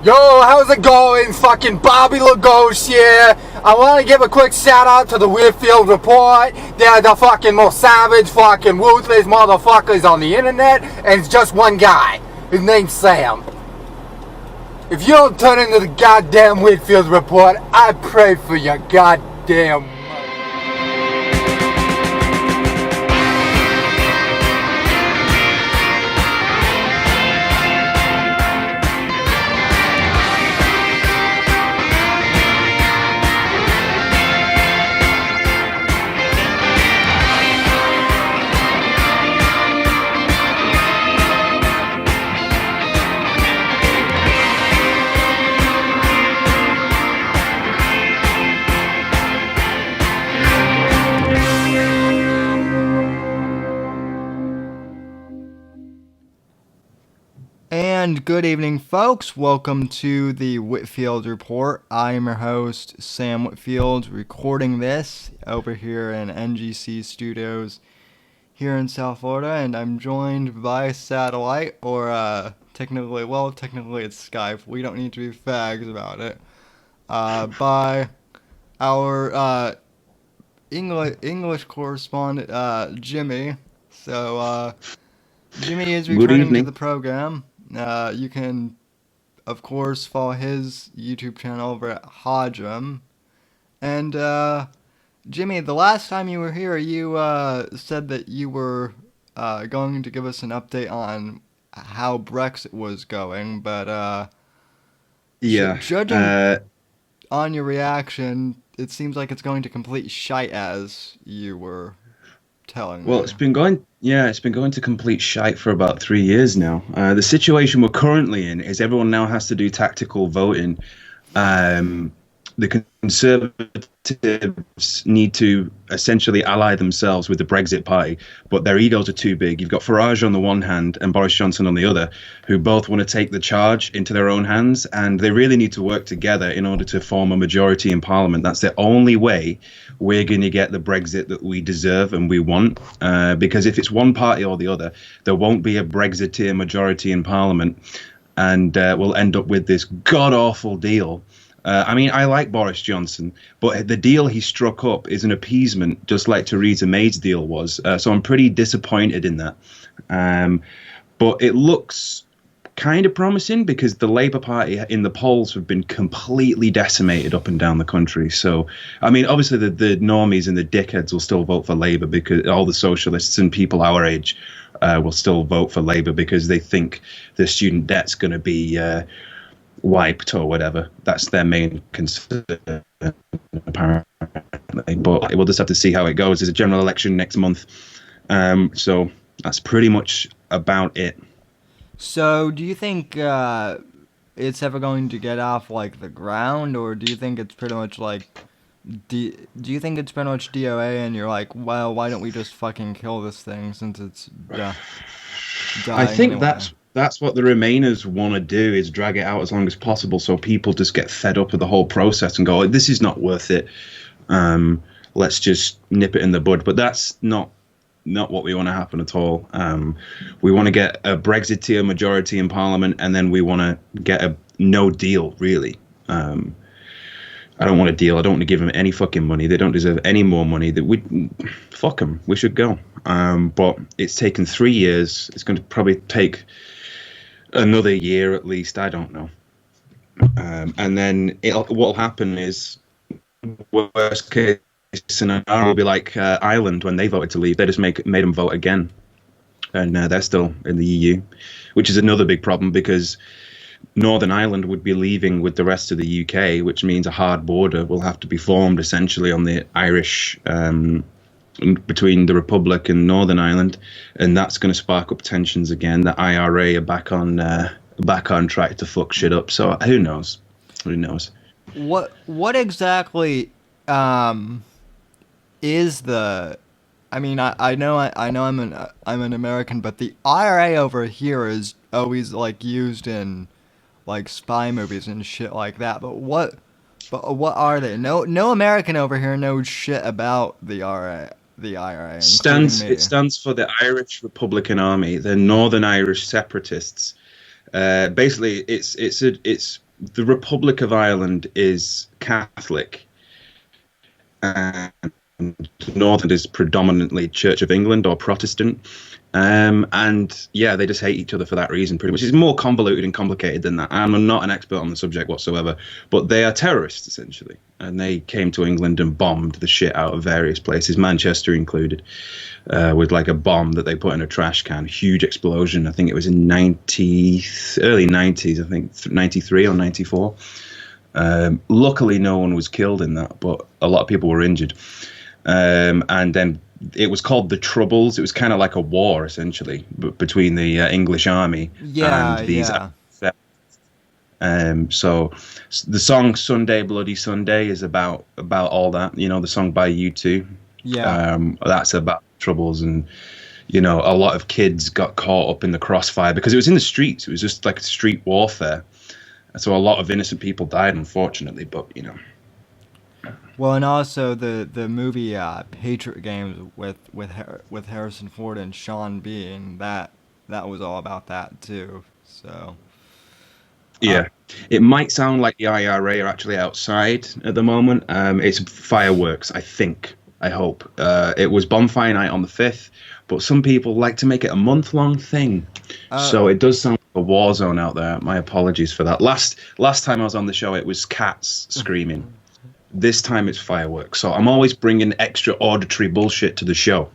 Yo, how's it going? Fucking Bobby Lagos here. I want to give a quick shout out to the Whitfield Report. They're the fucking most savage, fucking ruthless motherfuckers on the internet, and it's just one guy. His name's Sam. If you don't turn into the goddamn Whitfield Report, I pray for your goddamn. And good evening, folks. Welcome to the Whitfield Report. I am your host, Sam Whitfield, recording this over here in NGC Studios here in South Florida, and I'm joined by satellite, or technically it's Skype. We don't need to be fags about it. By our English correspondent, Jimmy. So, Jimmy is returning to the program. You can, of course, follow his YouTube channel over at Hodjum. And, Jimmy, the last time you were here, you said that you were going to give us an update on how Brexit was going, but judging on your reaction, it seems like it's going to complete shite, as you were telling me. Well, it's been going to complete shite for about 3 years now. The situation we're currently in is everyone now has to do tactical voting. The Conservatives need to essentially ally themselves with the Brexit party, but their egos are too big. You've got Farage on the one hand and Boris Johnson on the other, who both want to take the charge into their own hands, and they really need to work together in order to form a majority in Parliament. That's the only way we're going to get the Brexit that we deserve and we want, because if it's one party or the other, there won't be a Brexiteer majority in Parliament, and we'll end up with this god-awful deal. I like Boris Johnson, but the deal he struck up is an appeasement, just like Theresa May's deal was. So I'm pretty disappointed in that. But it looks kind of promising because the Labour Party in the polls have been completely decimated up and down the country. So, obviously the normies and the dickheads will still vote for Labour because all the socialists and people our age will still vote for Labour because they think the student debt's going to be wiped or whatever. That's their main concern, apparently. But we'll just have to see how it goes. There's a general election next month. So that's pretty much about it. So do you think it's ever going to get off like the ground, or do you think it's pretty much like do you think it's pretty much DOA and you're like, well, why don't we just fucking kill this thing since it's dying I think anyway? That's what the Remainers want to do, is drag it out as long as possible so people just get fed up with the whole process and go, this is not worth it. Let's just nip it in the bud. But that's not what we want to happen at all. We want to get a Brexiteer majority in Parliament, and then we want to get a no deal, really. I don't want a deal. I don't want to give them any fucking money. They don't deserve any more money. Fuck them. We should go. But it's taken 3 years. It's going to probably take another year at least. I don't know. And then what'll happen is, worst case scenario will be like Ireland when they voted to leave. They just made them vote again, and they're still in the EU, which is another big problem because Northern Ireland would be leaving with the rest of the UK, which means a hard border will have to be formed essentially on the Irish between the Republic and Northern Ireland, and that's going to spark up tensions again. The IRA are back on track to fuck shit up. So who knows? Who knows? What exactly is the? I mean, I know I'm an American, but the IRA over here is always like used in like spy movies and shit like that. But what are they? No American over here knows shit about the IRA. It stands for the Irish Republican Army. They're Northern Irish separatists. Basically, it's the Republic of Ireland is Catholic, and Northern is predominantly Church of England or Protestant. And yeah, they just hate each other for that reason, pretty much. It's more convoluted and complicated than that. I'm not an expert on the subject whatsoever, but they are terrorists, essentially. And they came to England and bombed the shit out of various places, Manchester included, with like a bomb that they put in a trash can. Huge explosion. I think it was in early 90s, I think 93 or 94. Luckily, no one was killed in that, but a lot of people were injured. And then it was called the Troubles. It was kind of like a war, essentially, between the English army and these. So the song "Sunday Bloody Sunday" is about all that. You know, the song by U2. Yeah. That's about Troubles, and you know, a lot of kids got caught up in the crossfire because it was in the streets. It was just like street warfare. So a lot of innocent people died, unfortunately. But you know. Well, and also the movie Patriot Games with Harrison Ford and Sean Bean, that was all about that too. So yeah, it might sound like the IRA are actually outside at the moment. It's fireworks, I think. I hope. It was bonfire night on the 5th, but some people like to make it a month-long thing. So it does sound like a war zone out there. My apologies for that. Last time I was on the show, it was cats screaming. This time it's fireworks. So I'm always bringing extra auditory bullshit to the show.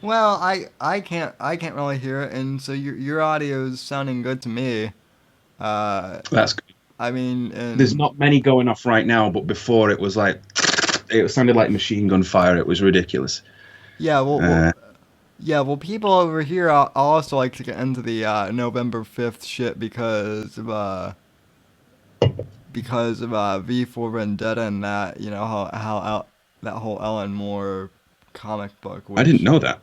Well, I can't really hear it, and so your audio is sounding good to me. That's good. I mean, there's not many going off right now, but before it was like it sounded like machine gun fire. It was ridiculous. Yeah, well, people over here also like to get into the November 5th shit because of V for Vendetta and that, you know, how that whole Ellen Moore comic book. I didn't know that.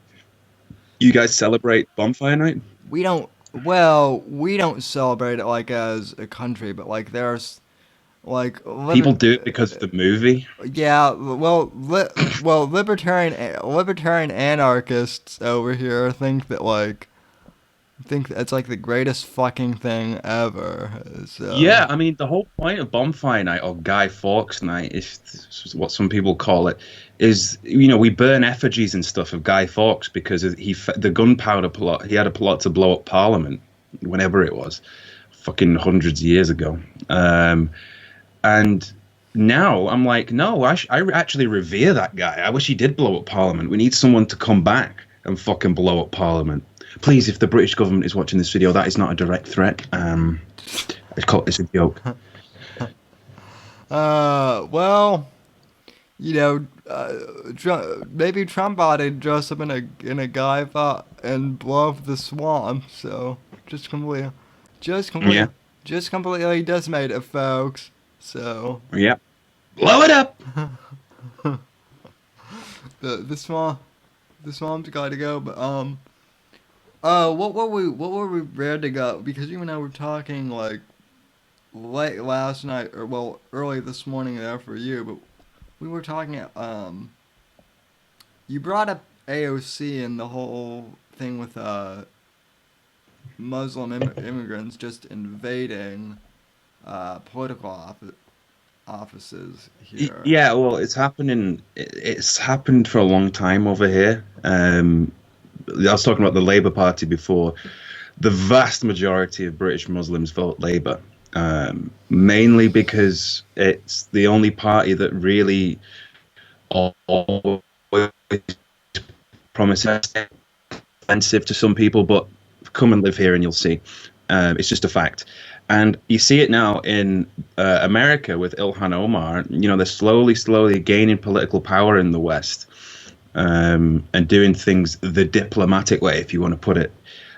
You guys celebrate Bonfire Night? We don't celebrate it like as a country, but like there's like people do it because of the movie. Yeah, well, libertarian anarchists over here think that it's like the greatest fucking thing ever. So. Yeah, I mean, the whole point of Bonfire Night or Guy Fawkes Night, is what some people call it, is, you know, we burn effigies and stuff of Guy Fawkes because the gunpowder plot, he had a plot to blow up Parliament, whenever it was, fucking hundreds of years ago. And now I'm like, no, I actually revere that guy. I wish he did blow up Parliament. We need someone to come back and fucking blow up Parliament. Please, if the British government is watching this video, that is not a direct threat. It's a joke. Well, you know, maybe Trump ought to dress up in a guy and blow up the swamp. So just completely decimate it, folks. So yeah, blow it up. the swamp's got to go, but what were we ready to go? Because you and I were talking like late last night, or well, early this morning there for you, but we were talking. You brought up AOC and the whole thing with Muslim immigrants just invading political offices here. Yeah, well, it's happening. It's happened for a long time over here. I was talking about the Labour Party before. The vast majority of British Muslims vote Labour, mainly because it's the only party that really always promises offensive to some people, but come and live here and you'll see. It's just a fact. And you see it now in America with Ilhan Omar. You know, they're slowly gaining political power in the West, and doing things the diplomatic way, if you want to put it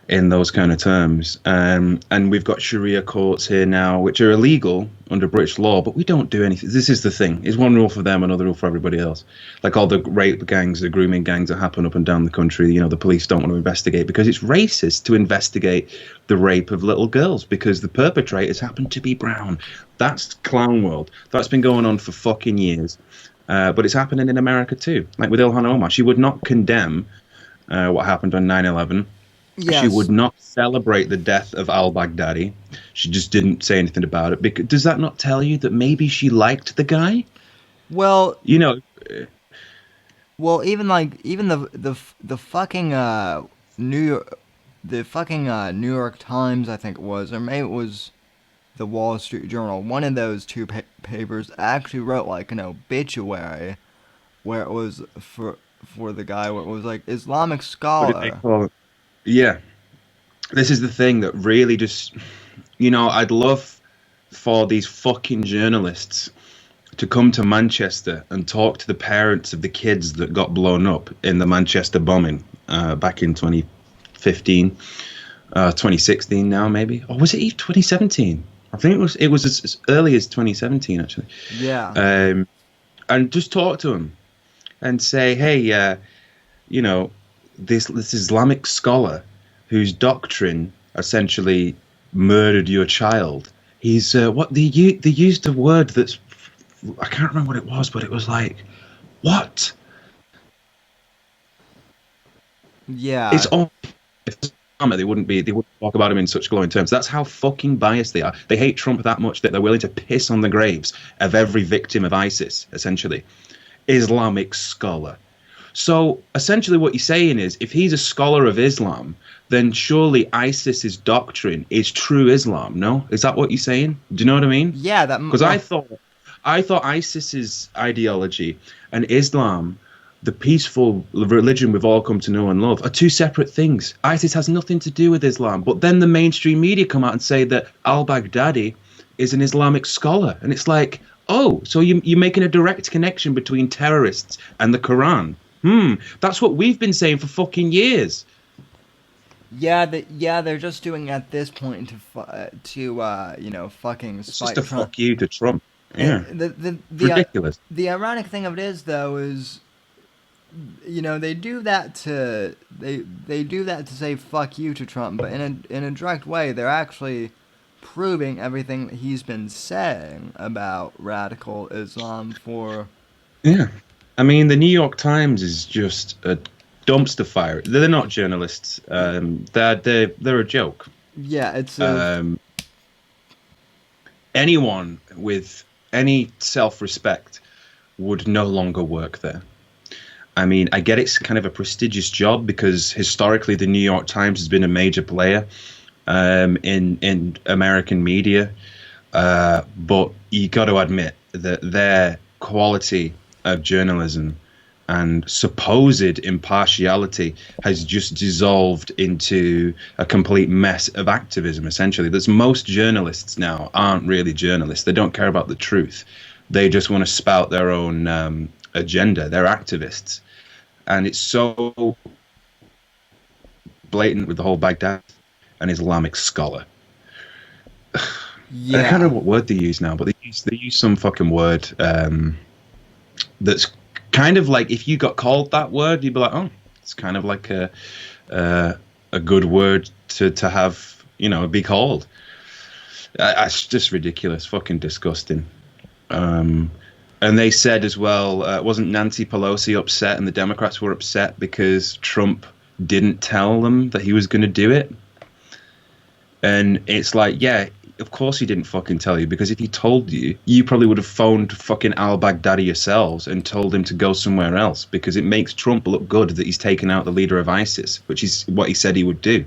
in those kind of terms. And we've got Sharia courts here now, which are illegal under British law, but we don't do anything. This is the thing. It's one rule for them, another rule for everybody else. Like all the rape gangs, the grooming gangs that happen up and down the country, you know, the police don't want to investigate because it's racist to investigate the rape of little girls because the perpetrators happen to be brown. That's clown world. That's been going on for fucking years. But it's happening in America too. Like with Ilhan Omar, she would not condemn what happened on 9/11. Yes. She would not celebrate the death of al-Baghdadi. She just didn't say anything about it. Because, does that not tell you that maybe she liked the guy? Well, You know, even the fucking New York New York Times, I think it was, or maybe it was the Wall Street Journal. One of those two papers actually wrote like an obituary where it was for the guy, where it was like Islamic what did they scholar. call it? Yeah, this is the thing that really just, I'd love for these fucking journalists to come to Manchester and talk to the parents of the kids that got blown up in the Manchester bombing back in 2015, 2016 now maybe, or was it even 2017? I think it was as early as 2017 actually. Yeah. And just talk to them and say, hey, this Islamic scholar whose doctrine essentially murdered your child. He's what they used a word that's, I can't remember what it was, but it was like, what? Yeah. It's all. They wouldn't talk about him in such glowing terms. That's how fucking biased they are. They hate Trump that much that they're willing to piss on the graves of every victim of ISIS, essentially. Islamic scholar. So essentially what you're saying is, if he's a scholar of Islam, then surely ISIS's doctrine is true Islam, no? Is that what you're saying? Do you know what I mean? Yeah, Because I thought ISIS's ideology and Islam, the peaceful religion we've all come to know and love, are two separate things. ISIS has nothing to do with Islam. But then the mainstream media come out and say that al-Baghdadi is an Islamic scholar. And it's like, oh, so you're making a direct connection between terrorists and the Quran. That's what we've been saying for fucking years. Yeah, they're just doing at this point to fucking It's spite just a Trump. fuck you to Trump. Yeah, The ridiculous. The ironic thing of it is, though, is they do that to say fuck you to Trump, but in a direct way, they're actually proving everything that he's been saying about radical Islam for. Yeah. I mean, the New York Times is just a dumpster fire. They're not journalists. They're a joke. Yeah, it's anyone with any self-respect would no longer work there. I mean, I get it's kind of a prestigious job because historically the New York Times has been a major player in American media, but you got to admit that their quality of journalism and supposed impartiality has just dissolved into a complete mess of activism, essentially. There's most journalists now aren't really journalists. They don't care about the truth. They just want to spout their own agenda. They're activists. And it's so blatant with the whole Baghdad, an Islamic scholar. Yeah. I can't remember what word they use now, but they use some fucking word that's kind of like, if you got called that word, you'd be like, oh, it's kind of like a good word to have, be called. It's just ridiculous, fucking disgusting. And they said as well, wasn't Nancy Pelosi upset and the Democrats were upset because Trump didn't tell them that he was going to do it? And it's like, yeah, of course he didn't fucking tell you, because if he told you, you probably would have phoned fucking al-Baghdadi yourselves and told him to go somewhere else, because it makes Trump look good that he's taken out the leader of ISIS, which is what he said he would do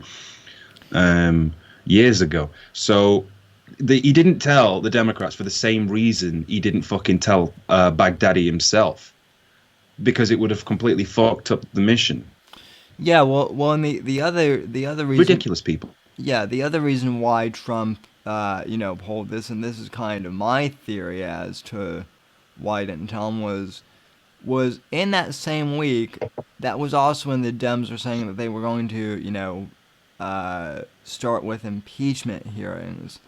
years ago. So he didn't tell the Democrats for the same reason he didn't fucking tell Baghdadi himself, because it would have completely fucked up the mission. Yeah, well, and the other reason, ridiculous people. Yeah, the other reason why Trump, pulled this, and this is kind of my theory as to why he didn't tell him, was in that same week. That was also when the Dems were saying that they were going to, start with impeachment hearings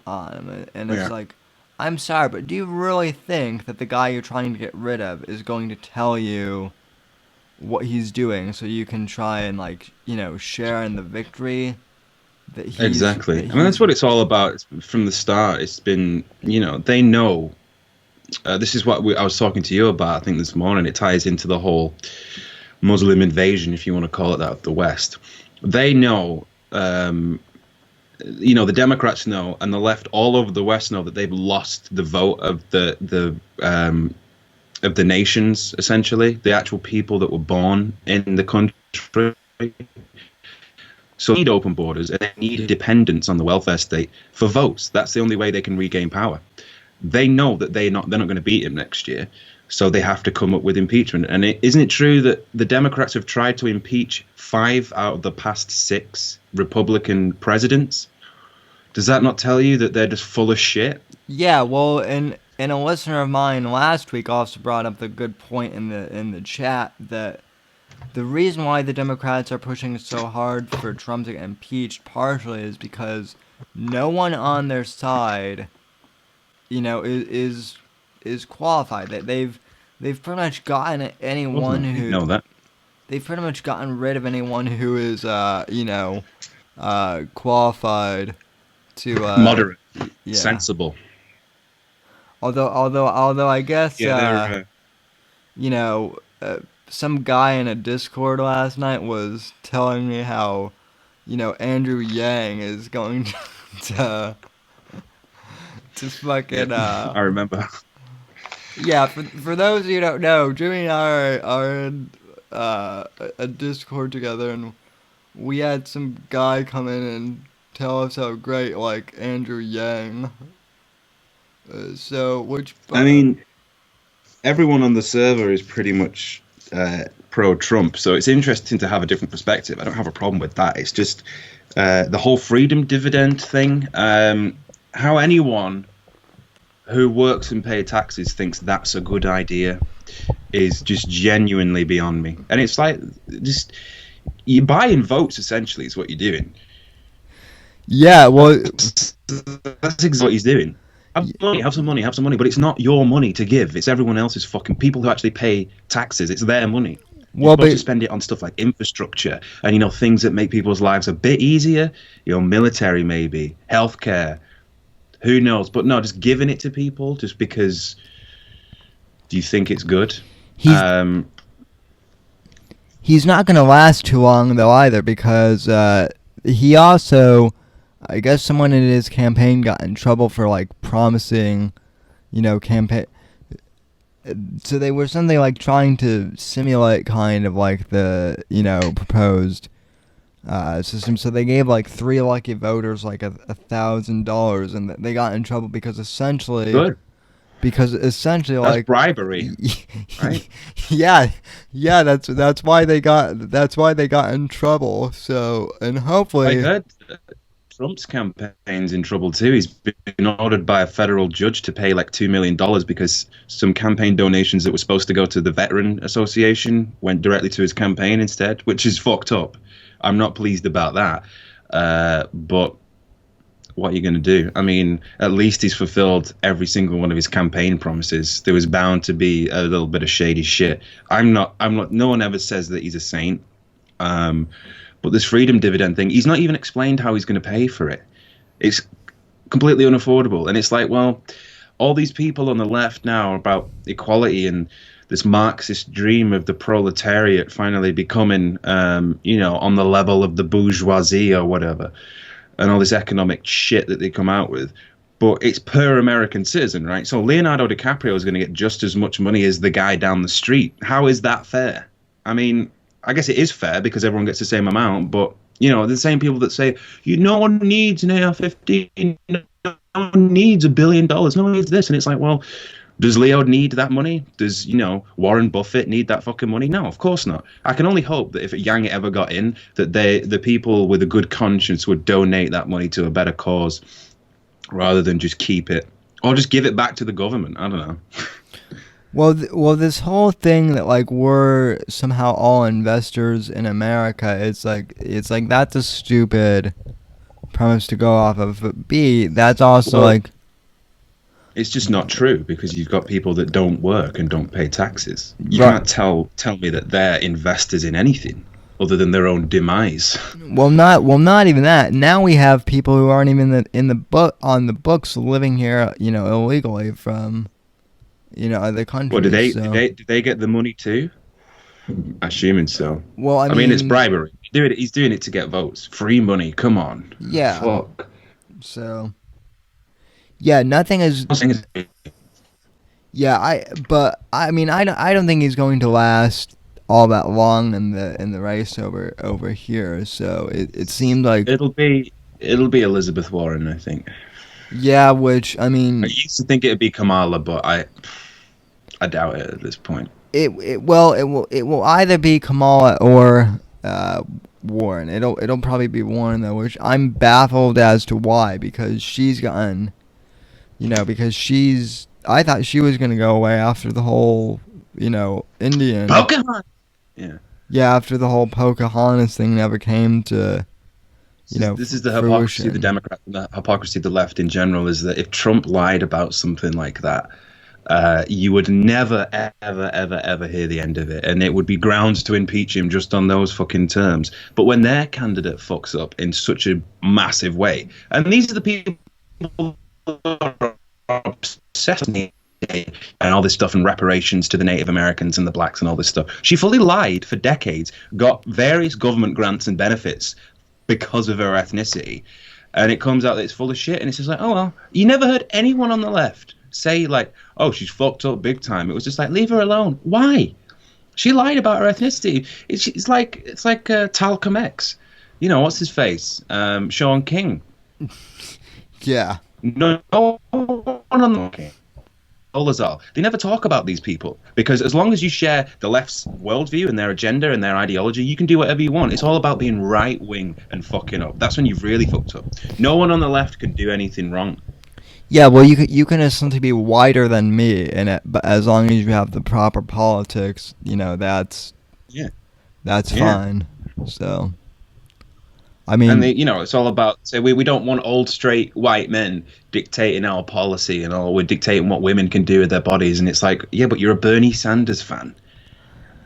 on him, and it's like, I'm sorry, but do you really think that the guy you're trying to get rid of is going to tell you what he's doing so you can try and share in the victory that he's, exactly. I mean, that's what it's all about from the start. It's been, they know. This is what I was talking to you about, I think, this morning. It ties into the whole Muslim invasion, if you want to call it that, of the West. They know, the Democrats know, and the left all over the West know that they've lost the vote of the nations, essentially, the actual people that were born in the country. So they need open borders and they need dependence on the welfare state for votes. That's the only way they can regain power. They know that they're not going to beat him next year, so they have to come up with impeachment. And isn't it true that the Democrats have tried to impeach 5 out of the past 6 Republican presidents? Does that not tell you that they're just full of shit? Yeah, well, and a listener of mine last week also brought up the good point in the chat that the reason why the Democrats are pushing so hard for Trump to get impeached partially is because no one on their side, is qualified. That they've pretty much gotten anyone who know that. they've pretty much gotten rid of anyone who is qualified to Moderate, yeah. sensible. Although I guess Yeah, some guy in a Discord last night was telling me how, Andrew Yang is going to fucking I remember. Yeah, for those of you who don't know, Jimmy and I are in a Discord together, and we had some guy come in and tell us how great Andrew Yang. I mean, everyone on the server is pretty much pro-Trump, so it's interesting to have a different perspective. I don't have a problem with that. It's just the whole freedom dividend thing. How anyone who works and pays taxes thinks that's a good idea is just genuinely beyond me. And it's like, just, you're buying votes, essentially, is what you're doing. Yeah, well, that's exactly what he's doing. Have some money, but it's not your money to give. It's everyone else's fucking people who actually pay taxes. It's their money. You're supposed to spend it on stuff like infrastructure and, things that make people's lives a bit easier. Military maybe, healthcare, who knows? But no, just giving it to people just because you think it's good. He's not going to last too long, though, either, because he also, I guess someone in his campaign got in trouble for, promising, campaign. So they were something like trying to simulate kind of the, proposed system. So they gave 3 lucky voters $1,000, and they got in trouble because essentially... Good. That's bribery, right? Yeah, that's why they got in trouble. So, and hopefully, I heard Trump's campaign's in trouble too. He's been ordered by a federal judge to pay $2 million because some campaign donations that were supposed to go to the Veteran Association went directly to his campaign instead, which is fucked up. I'm not pleased about that, but what are you going to do? I mean, at least he's fulfilled every single one of his campaign promises. There was bound to be a little bit of shady shit. No one ever says that he's a saint. But this freedom dividend thing, he's not even explained how he's going to pay for it. It's completely unaffordable. And it's well, all these people on the left now are about equality and this Marxist dream of the proletariat finally becoming, on the level of the bourgeoisie or whatever. And all this economic shit that they come out with. But it's per American citizen, right? So Leonardo DiCaprio is going to get just as much money as the guy down the street. How is that fair? I mean, I guess it is fair because everyone gets the same amount. But, the same people that say, no one needs an AR-15, no one needs $1 billion, no one needs this. And it's well, does Leo need that money? Does, Warren Buffett need that fucking money? No, of course not. I can only hope that if Yang ever got in, that the people with a good conscience would donate that money to a better cause rather than just keep it or just give it back to the government. I don't know. Well, this whole thing that we're somehow all investors in America, it's that's a stupid premise to go off of. But B, that's also it's just not true because you've got people that don't work and don't pay taxes. You can't tell me that they're investors in anything other than their own demise. Well, not even that. Now we have people who aren't even on the books living here, illegally from, other countries. Well, do they get the money too? Assuming so. Well, I I mean, it's mean, bribery. He's doing it to get votes. Free money. Come on. yeah. Fuck. So, yeah, nothing is. Yeah, but I mean, I don't think he's going to last all that long in the race over here. So it seemed like, It'll be Elizabeth Warren, I think. yeah, which I I mean, used to think it'd be Kamala, but I doubt it at this point. it will either be Kamala or Warren. It'll probably be Warren though, which I'm baffled as to why, because she's gotten, because I thought she was gonna go away after the whole, Indian. Pokemon. Yeah. Yeah, after the whole Pocahontas thing never came to, This is the hypocrisy of the fruition. Democrat, the hypocrisy of the left in general, is that if Trump lied about something like that, you would never, ever, ever, ever hear the end of it, and it would be grounds to impeach him just on those fucking terms. But when their candidate fucks up in such a massive way, and these are the people who are obsessed with it, and all this stuff and reparations to the Native Americans and the blacks and all this stuff. She fully lied for decades, got various government grants and benefits because of her ethnicity, and it comes out that it's full of shit. And it's just like, oh well, you never heard anyone on the left say like, oh, she's fucked up big time. It was just like, leave her alone. Why? She lied about her ethnicity. It's like Talcum X. What's his face? Sean King. Yeah. No one on the they never talk about these people, because as long as you share the left's worldview and their agenda and their ideology, you can do whatever you want. It's all about being right wing and fucking up. That's when you've really fucked up. No one on the left can do anything wrong. Yeah, well, you can essentially be whiter than me in it, but as long as you have the proper politics, that's Yeah. that's Yeah. fine. So, I And mean, it's all about, say, we don't want old straight white men dictating our policy and all. We're dictating what women can do with their bodies, and it's like, yeah, but you're a Bernie Sanders fan.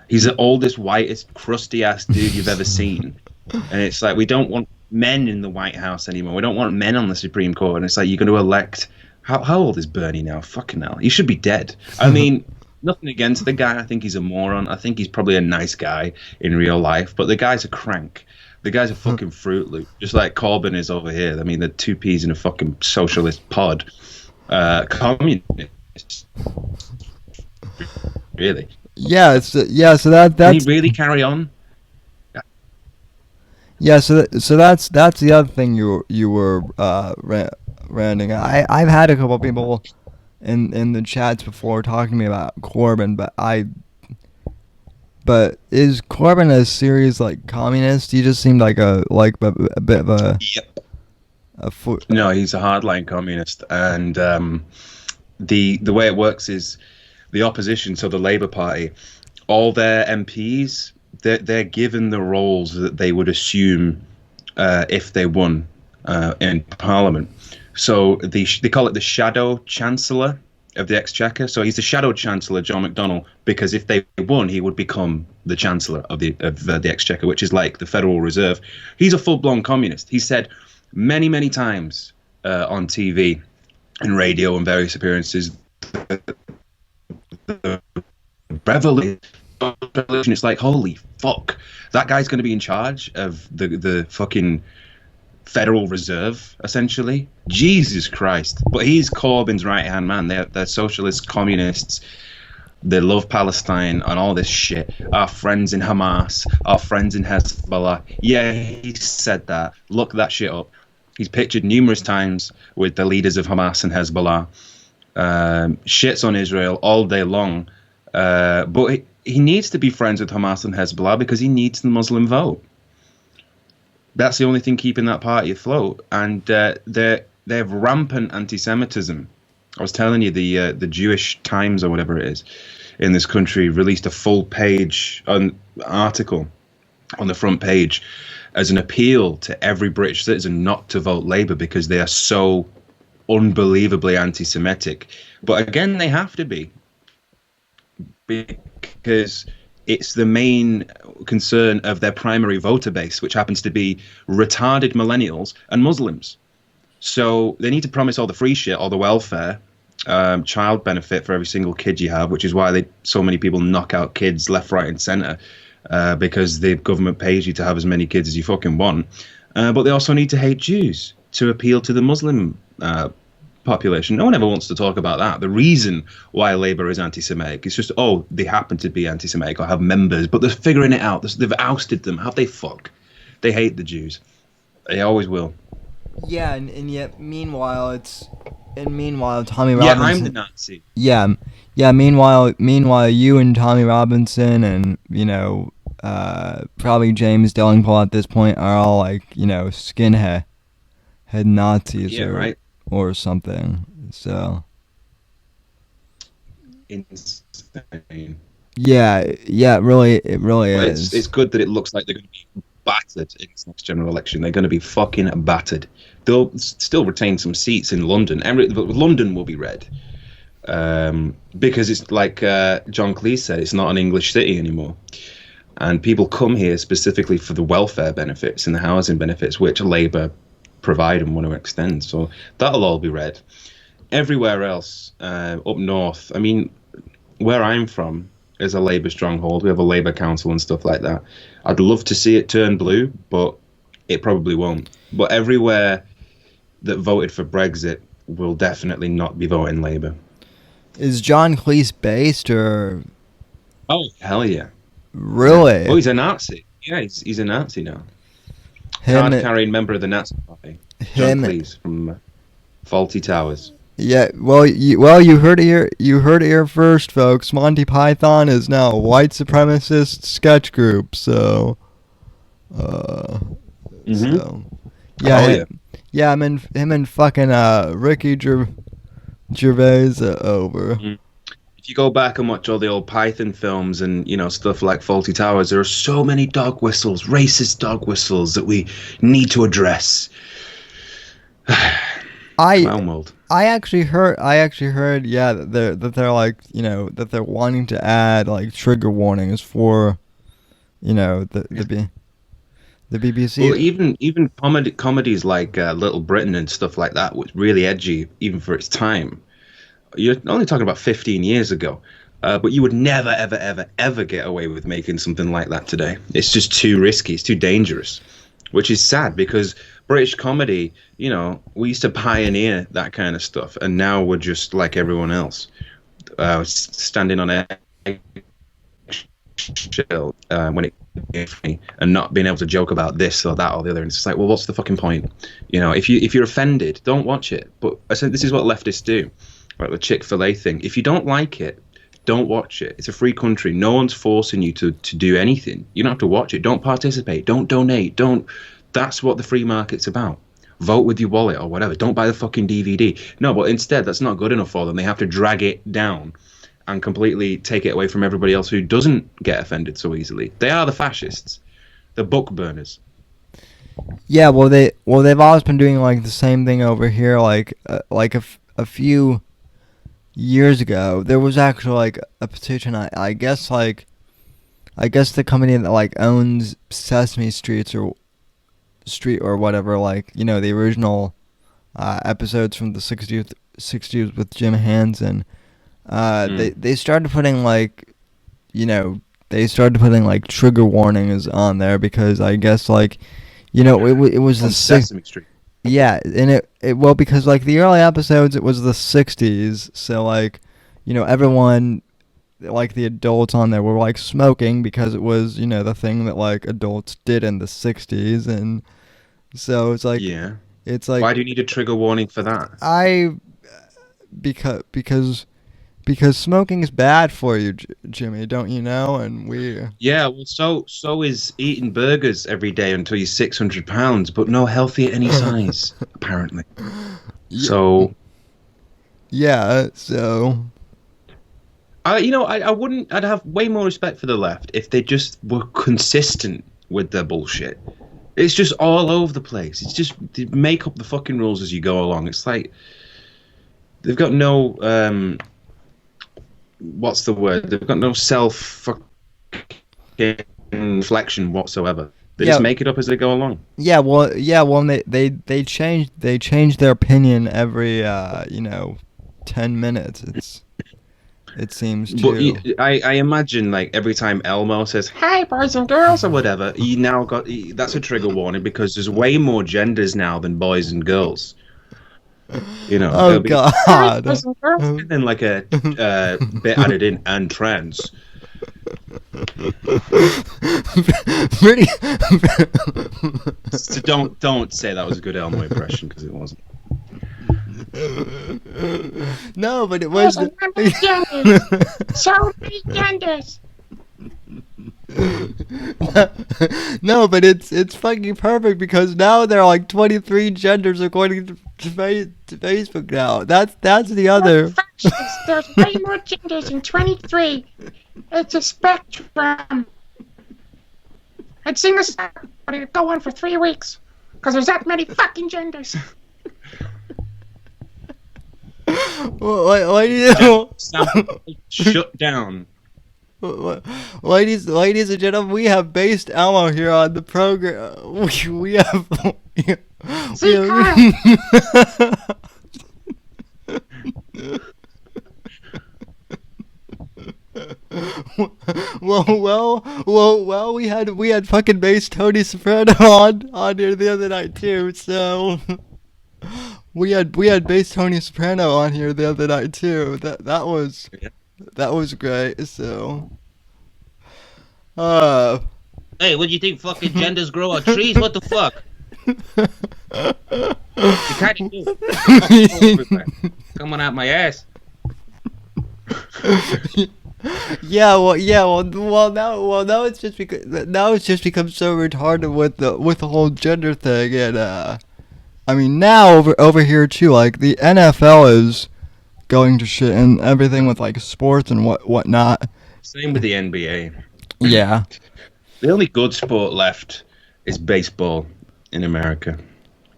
He's the oldest, whitest, crusty ass dude you've ever seen, and it's like, we don't want men in the White House anymore. We don't want men on the Supreme Court, and it's like, you're going to elect. How old is Bernie now? Fucking hell, he should be dead. I mean. Nothing against the guy. I think he's a moron. I think he's probably a nice guy in real life, but the guy's a crank. The guy's a fucking Fruit Loop, just like Corbyn is over here. I mean, they're two peas in a fucking socialist pod. Communist. Really? yeah, so Can that's he really carry on? yeah, so that's the other thing you were ranting. I've had a couple people in the chats before talking to me about Corbyn, but is Corbyn a serious like communist? He just seemed like a bit of Yep. a foot. No, he's a hardline communist, and the way it works is the opposition, so the Labour Party, all their MPs, they're given the roles that they would assume if they won in Parliament. So they call it the Shadow Chancellor of the Exchequer. So he's the Shadow Chancellor, John McDonnell, because if they won, he would become the Chancellor of the Exchequer, which is like the Federal Reserve. He's a full-blown communist. He said many, many times on TV and radio and various appearances, the revolution. It's like, holy fuck, that guy's going to be in charge of the fucking Federal Reserve, essentially. Jesus Christ. But he's Corbyn's right-hand man. They're socialists, communists. They love Palestine and all this shit. Our friends in Hamas, our friends in Hezbollah. Yeah, he said that. Look that shit up. He's pictured numerous times with the leaders of Hamas and Hezbollah. Shits on Israel all day long. But he needs to be friends with Hamas and Hezbollah because he needs the Muslim vote. That's the only thing keeping that party afloat. And they have rampant anti-Semitism. I was telling you, the Jewish Times or whatever it is in this country released a full-page article on the front page as an appeal to every British citizen not to vote Labour because they are so unbelievably anti-Semitic. But again, they have to be, because it's the main concern of their primary voter base, which happens to be retarded millennials and Muslims. So they need to promise all the free shit, all the welfare, child benefit for every single kid you have, which is why so many people knock out kids left, right, and centre, because the government pays you to have as many kids as you fucking want. But they also need to hate Jews to appeal to the Muslim population. No one ever wants to talk about that. The reason why Labour is anti-Semitic is just, they happen to be anti-Semitic or have members, but they're figuring it out. They've ousted them. How'd they fuck? They hate the Jews. They always will. Yeah, and yet meanwhile Tommy Robinson. Yeah, I'm the Nazi. Yeah. Meanwhile, you and Tommy Robinson and probably James Delingpole at this point are all like skinhead Nazis or something. So. Insane. Yeah. It really is. It's good that it looks like they're going to be battered in this next general election. They're going to be fucking battered. They'll still retain some seats in London. London will be red. Because it's like John Cleese said, it's not an English city anymore. And people come here specifically for the welfare benefits and the housing benefits, which Labour provide and want to extend. So that'll all be red. Everywhere else, up north, I mean, where I'm from is a Labour stronghold. We have a Labour council and stuff like that. I'd love to see it turn blue, but it probably won't. But everywhere that voted for Brexit will definitely not be voting Labour. Is John Cleese based or? Oh, hell yeah. Really? Oh, he's a Nazi. Yeah, he's a Nazi now. Card-carrying member of the Nazi Party. John Cleese from Faulty Towers. Yeah, well, you heard it here. You heard it here first, folks. Monty Python is now a white supremacist sketch group. So, so yeah, I mean, him and fucking Ricky Gervais over. Mm-hmm. If you go back and watch all the old Python films and stuff like Faulty Towers, there are so many dog whistles, racist dog whistles that we need to address. I actually heard, yeah, that they're like, that they're wanting to add like trigger warnings for, the BBC. Well, even comedies like Little Britain and stuff like that was really edgy, even for its time. You're only talking about 15 years ago, but you would never, ever, ever, ever get away with making something like that today. It's just too risky. It's too dangerous, which is sad because British comedy, we used to pioneer that kind of stuff, and now we're just like everyone else, standing on a shell when it funny and not being able to joke about this or that or the other. And it's just like, well, what's the fucking point? If you're offended, don't watch it. But I said this is what leftists do, like the Chick-fil-A thing. If you don't like it, don't watch it. It's a free country. No one's forcing you to do anything. You don't have to watch it. Don't participate. Don't donate. That's what the free market's about. Vote with your wallet or whatever. Don't buy the fucking DVD. No, but instead, that's not good enough for them. They have to drag it down and completely take it away from everybody else who doesn't get offended so easily. They are the fascists. The book burners. Yeah, they've always been doing like the same thing over here. Like a few years ago, there was actually like a petition. I guess the company that like owns Sesame Street or whatever, like the original episodes from the 60s with Jim Henson. They started putting like trigger warnings on there because I guess it was the Sesame Street. Yeah, and it because like the early episodes it was the 60s, so everyone, like the adults on there were like smoking because it was the thing that like adults did in the 60s, and so it's like, yeah, it's like, why do you need a trigger warning for that? Because smoking is bad for you, Jimmy, don't you know? And yeah, well, so is eating burgers every day until you're 600 pounds, but no healthy at any size, apparently. So yeah, so I'd have way more respect for the left if they just were consistent with their bullshit. It's just all over the place. It's just they make up the fucking rules as you go along. It's like they've got no what's the word? They've got no self-reflection whatsoever. They just make it up as they go along. Yeah, well, they change their opinion every 10 minutes. It seems But too. I imagine like every time Elmo says "Hi, boys and girls" or whatever, that's a trigger warning because there's way more genders now than boys and girls. You know, Oh it'll be "Hi, God. boys and girls," and then like a bit added in and trans. Pretty. So don't say that was a good Elmo impression because it wasn't. No, but it was. So many genders. So many genders. No, but it's fucking perfect because now there are like 23 genders according to Facebook now. That's the other. Fascists. There's way more genders than 23. It's a spectrum. I'd sing this, but it'd go on for 3 weeks. Because there's that many fucking genders. What do you? Shut down. Ladies and gentlemen, we have based Elmo here on the program. We have. See, Kyle. Well, we had fucking bass Tony Soprano on here the other night too. So we had bass Tony Soprano on here the other night too. That was great. So Hey, what do you think fucking genders grow on trees? What the fuck? You kind of do. Coming out my ass. Well, now it's just become so retarded with the whole gender thing, and I mean now over here too, like the NFL is going to shit and everything with like sports and whatnot. Same with the NBA. Yeah. The only good sport left is baseball in America.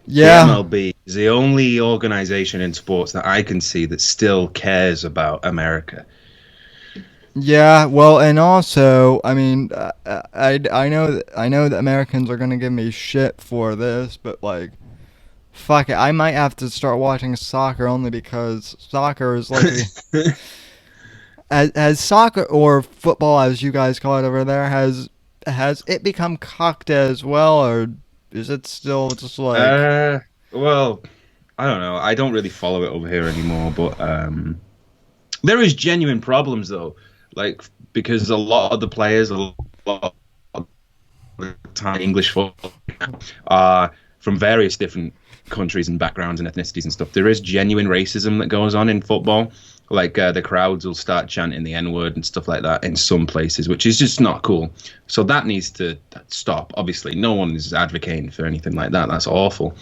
Yeah. The MLB is the only organization in sports that I can see that still cares about America. Yeah, well, and also, I mean, I know that Americans are gonna give me shit for this, but like, fuck it, I might have to start watching soccer only because soccer is like, as soccer or football as you guys call it over there, has it become cocked as well, or is it still just like? Well, I don't know. I don't really follow it over here anymore, but there is genuine problems though. Like, because a lot of the players, a lot of the time English football are from various different countries and backgrounds and ethnicities and stuff. There is genuine racism that goes on in football. Like, the crowds will start chanting the N-word and stuff like that in some places, which is just not cool. So that needs to stop. Obviously, no one is advocating for anything like that. That's awful.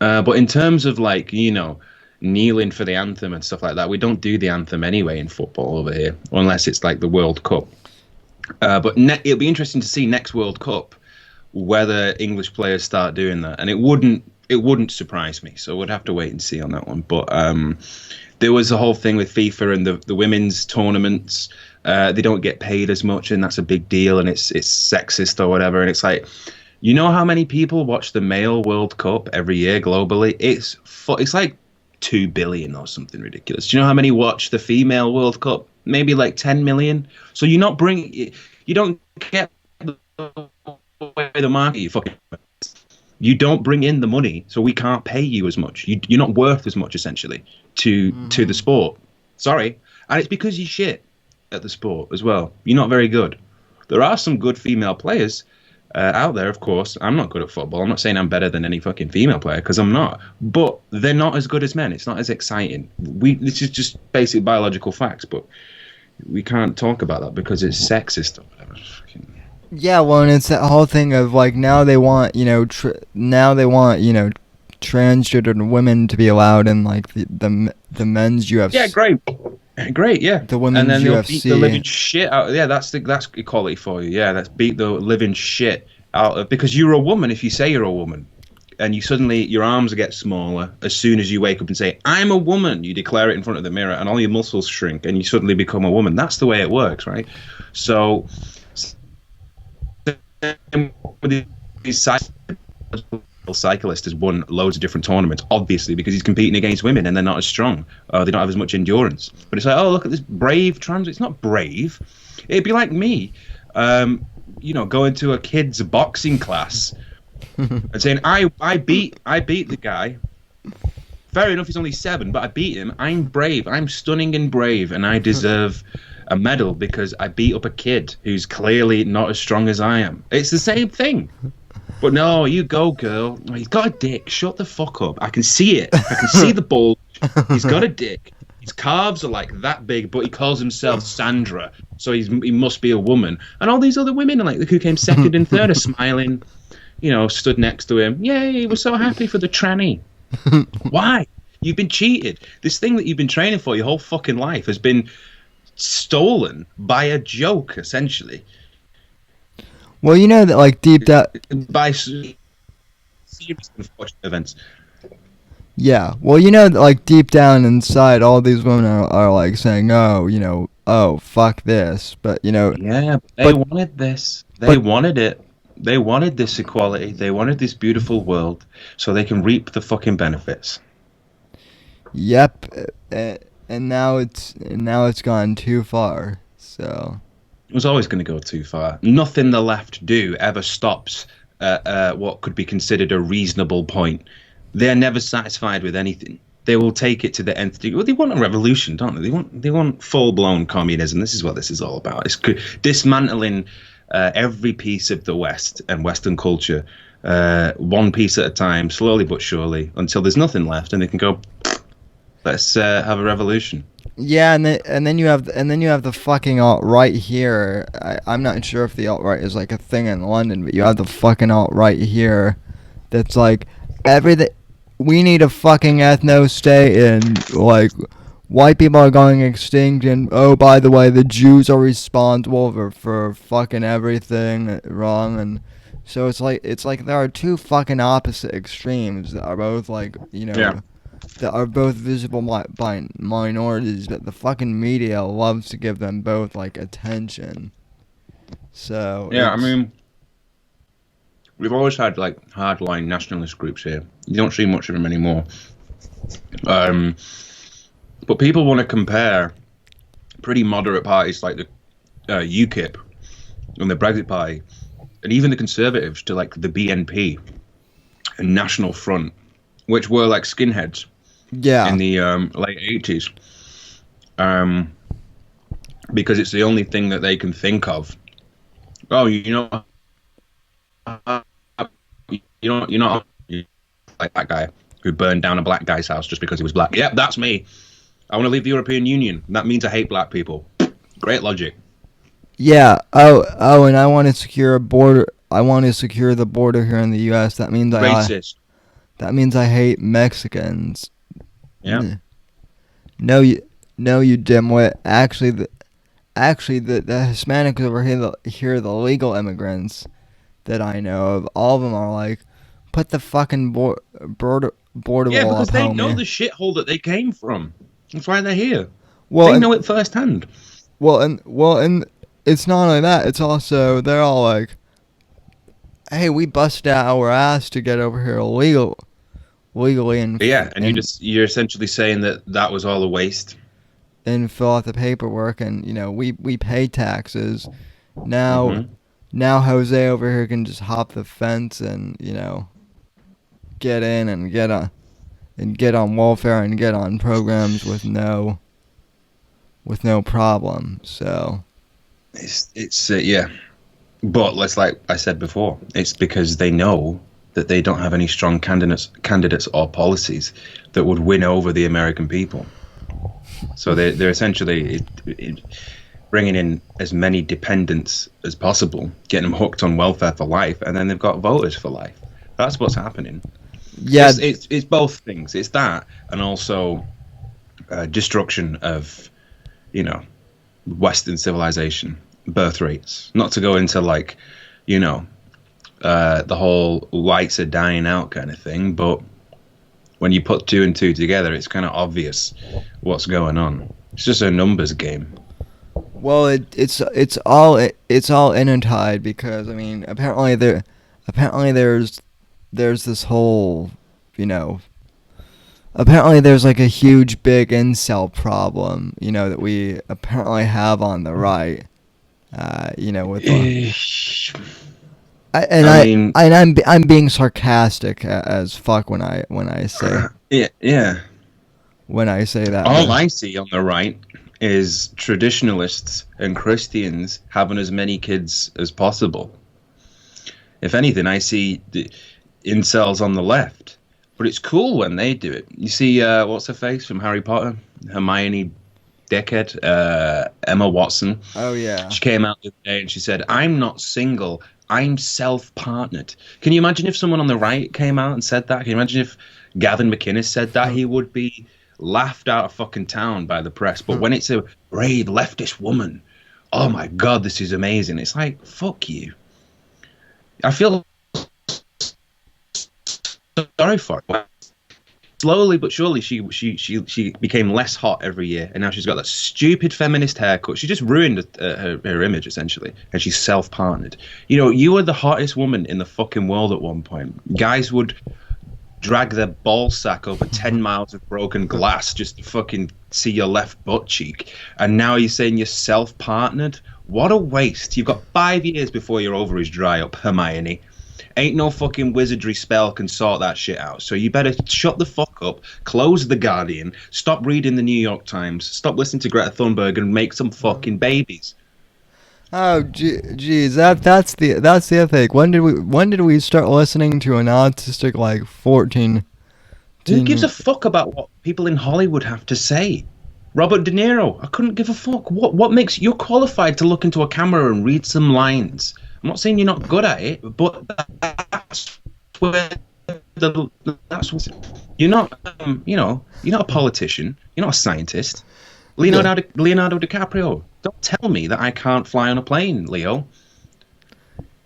But in terms of, like, you know, kneeling for the anthem and stuff like that, we don't do the anthem anyway in football over here unless it's like the World Cup, but it'll be interesting to see next World Cup whether English players start doing that, and it wouldn't surprise me, so we'd have to wait and see on that one. But there was a whole thing with FIFA and the women's tournaments. They don't get paid as much, and that's a big deal, and it's sexist or whatever. And it's like, you know how many people watch the male World Cup every year globally? It's like 2 billion or something ridiculous. Do you know how many watch the female World Cup? Maybe like 10 million. So you don't get the market. You don't bring in the money, so we can't pay you as much. You're not worth as much essentially to the sport. Sorry, and it's because you shit at the sport as well. You're not very good. There are some good female players out there, of course. I'm not good at football. I'm not saying I'm better than any fucking female player, because I'm not. But they're not as good as men. It's not as exciting. This is just basic biological facts, but we can't talk about that because it's sexist or whatever. Yeah, well, and it's that whole thing of like now they want transgender women to be allowed in like the men's UFC. Yeah, great, yeah. The women's and then UFC. They'll beat the living shit out. Yeah, that's equality for you. Yeah, that's beat the living shit out of, because you're a woman. If you say you're a woman, and you suddenly your arms get smaller as soon as you wake up and say I'm a woman, you declare it in front of the mirror, and all your muscles shrink, and you suddenly become a woman. That's the way it works, right? So these cyclist has won loads of different tournaments, obviously because he's competing against women and they're not as strong. They don't have as much endurance. But it's like, oh, look at this brave trans. It's not brave. It'd be like me, going to a kid's boxing class and saying, I beat the guy. Fair enough, he's only 7, but I beat him. I'm brave. I'm stunning and brave, and I deserve a medal because I beat up a kid who's clearly not as strong as I am. It's the same thing. But no, you go, girl. He's got a dick. Shut the fuck up. I can see it. I can see the bulge. He's got a dick. His calves are like that big, but he calls himself Sandra, so he must be a woman. And all these other women, like who came second and third, are smiling. Stood next to him. Yay, we're so happy for the tranny. Why? You've been cheated. This thing that you've been training for your whole fucking life has been stolen by a joke, essentially. Well, you know that, like, deep down... By serious unfortunate events. Yeah. Well, you know that, like, deep down inside, all these women are like, saying, oh, fuck this. But, Yeah, they wanted this. They wanted it. They wanted this equality. They wanted this beautiful world so they can reap the fucking benefits. Yep. And now it's gone too far. So it was always going to go too far. Nothing the left do ever stops what could be considered a reasonable point. They're never satisfied with anything. They will take it to the nth degree. Well, they want a revolution, don't they? They want full-blown communism. This is what this is all about. It's dismantling every piece of the West and Western culture, one piece at a time, slowly but surely, until there's nothing left, and they can go, let's have a revolution. Yeah, and then you have the fucking alt-right here. I'm not sure if the alt-right is like a thing in London, but you have the fucking alt-right here that's like everything. We need a fucking ethno-state, and like white people are going extinct, and oh, by the way, the Jews are responsible for fucking everything wrong. And so it's like there are two fucking opposite extremes that are both like that are both visible by minorities, but the fucking media loves to give them both like attention. So yeah, I mean, we've always had like hardline nationalist groups here. You don't see much of them anymore. But people want to compare pretty moderate parties like the UKIP and the Brexit Party, and even the Conservatives, to like the BNP and National Front, which were like skinheads in the late 80s. Because it's the only thing that they can think of. Oh, you're not like that guy who burned down a black guy's house just because he was black. Yep, that's me. I want to leave the European Union. That means I hate black people. Great logic. Yeah. Oh, and I want to secure a border. I want to secure the border here in the U.S. That means racist. That means I hate Mexicans. Yeah. No, you dimwit. Actually, the Hispanics over here, the legal immigrants that I know of, all of them are like, put the fucking border wall up, because they homie. know the shithole that they came from. That's why they're here. Well, they know it firsthand. Well, and it's not only that. It's also they're all like, hey, we busted our ass to get over here legally, and you're essentially saying that was all a waste. And fill out the paperwork, and we pay taxes. Now Jose over here can just hop the fence and get in and get on welfare and get on programs with no problem. So it's yeah, but like I said before, it's because they know that they don't have any strong candidates or policies that would win over the American people. So they're essentially bringing in as many dependents as possible, getting them hooked on welfare for life, and then they've got voters for life. That's what's happening. Yeah, it's both things. It's that, and also destruction of, Western civilization, birth rates. Not to go into like, the whole whites are dying out kind of thing, but when you put 2 and 2 together, it's kind of obvious what's going on. It's just a numbers game. Well, it's all intertied because I mean apparently there's there's this whole, you know, apparently there's like a huge big incel problem, you know, that we apparently have on the right. You know, with I'm being sarcastic as fuck when I say yeah. when I say that. All I see on the right is traditionalists and Christians having as many kids as possible. If anything, I see the incels on the left. But it's cool when they do it. You see, what's her face from Harry Potter? Hermione dickhead, Emma Watson. Oh, yeah. She came out the other day and she said, I'm not single, I'm self-partnered. Can you imagine if someone on the right came out and said that? Can you imagine if Gavin McInnes said that? He would be laughed out of fucking town by the press. But when it's a brave leftist woman, oh my God, this is amazing. It's like, fuck you. I feel sorry for her. Slowly but surely, she became less hot every year, and now she's got that stupid feminist haircut. She just ruined her image, essentially, and she's self-partnered. You know, you were the hottest woman in the fucking world at one point. Guys would drag their ball sack over 10 miles of broken glass just to fucking see your left butt cheek, and now you're saying you're self-partnered? What a waste. You've got 5 years before your ovaries dry up, Hermione. Ain't no fucking wizardry spell can sort that shit out. So you better shut the fuck up, close The Guardian, stop reading the New York Times, stop listening to Greta Thunberg, and make some fucking babies. Oh, geez, that's the other thing. When did we start listening to an autistic like 14? Who gives a fuck about what people in Hollywood have to say? Robert De Niro, I couldn't give a fuck. What makes you're qualified to look into a camera and read some lines? I'm not saying you're not good at it, but that's where you're not. You're not a politician. You're not a scientist. Leonardo DiCaprio. Don't tell me that I can't fly on a plane, Leo.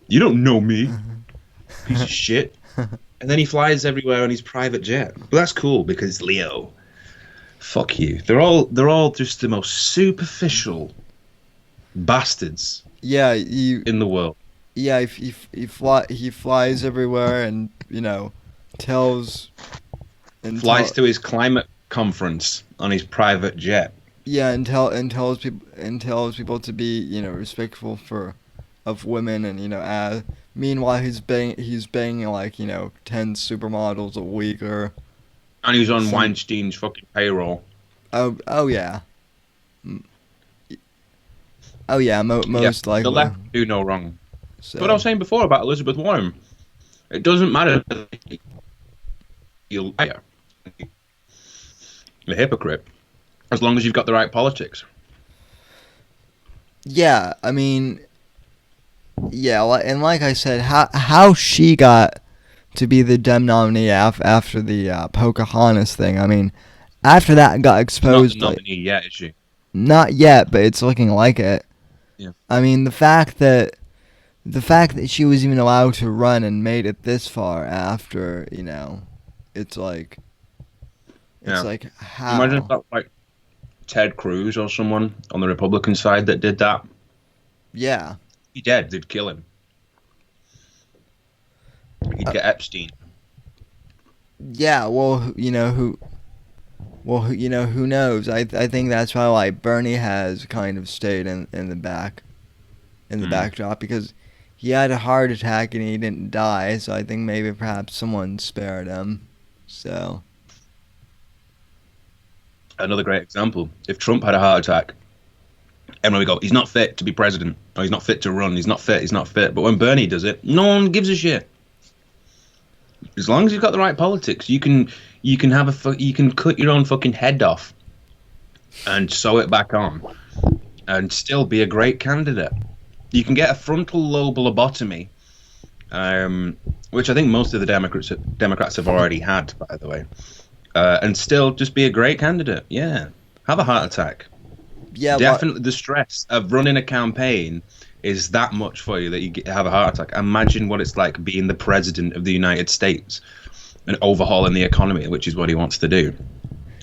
You don't know me, piece of shit. And then he flies everywhere on his private jet. But that's cool because it's Leo. Fuck you. They're all just the most superficial bastards. Yeah, in the world. Yeah, he flies everywhere, and flies to his climate conference on his private jet. Yeah, and tells people to be respectful of women, and meanwhile he's banging like 10 supermodels a week or. And he's on Weinstein's fucking payroll. Oh yeah. Oh yeah, most likely. The left do no wrong. So. But I was saying before about Elizabeth Warren, it doesn't matter if you're a liar, a hypocrite, as long as you've got the right politics. Yeah, I mean, yeah, and like I said, how she got to be the Dem nominee after the Pocahontas thing. I mean, after that got exposed. She's not the nominee yet, is she? Not yet, but it's looking like it. Yeah. I mean, the fact that she was even allowed to run and made it this far after, it's like how. Imagine if that like Ted Cruz or someone on the Republican side that did that. Yeah. He dead. They'd kill him. He'd get Epstein. Yeah. Well, who knows? I think that's why like Bernie has kind of stayed in the backdrop, because he had a heart attack and he didn't die, so I think maybe perhaps someone spared him. So another great example. If Trump had a heart attack, and we go, he's not fit to be president, or he's not fit to run, he's not fit. But when Bernie does it, no one gives a shit. As long as you've got the right politics, you can cut your own fucking head off and sew it back on and still be a great candidate. You can get a frontal lobe lobotomy, which I think most of the Democrats have already had, by the way, and still just be a great candidate. Yeah, have a heart attack. Yeah, definitely. The stress of running a campaign is that much for you that you have a heart attack. Imagine what it's like being the president of the United States and overhauling the economy, which is what he wants to do.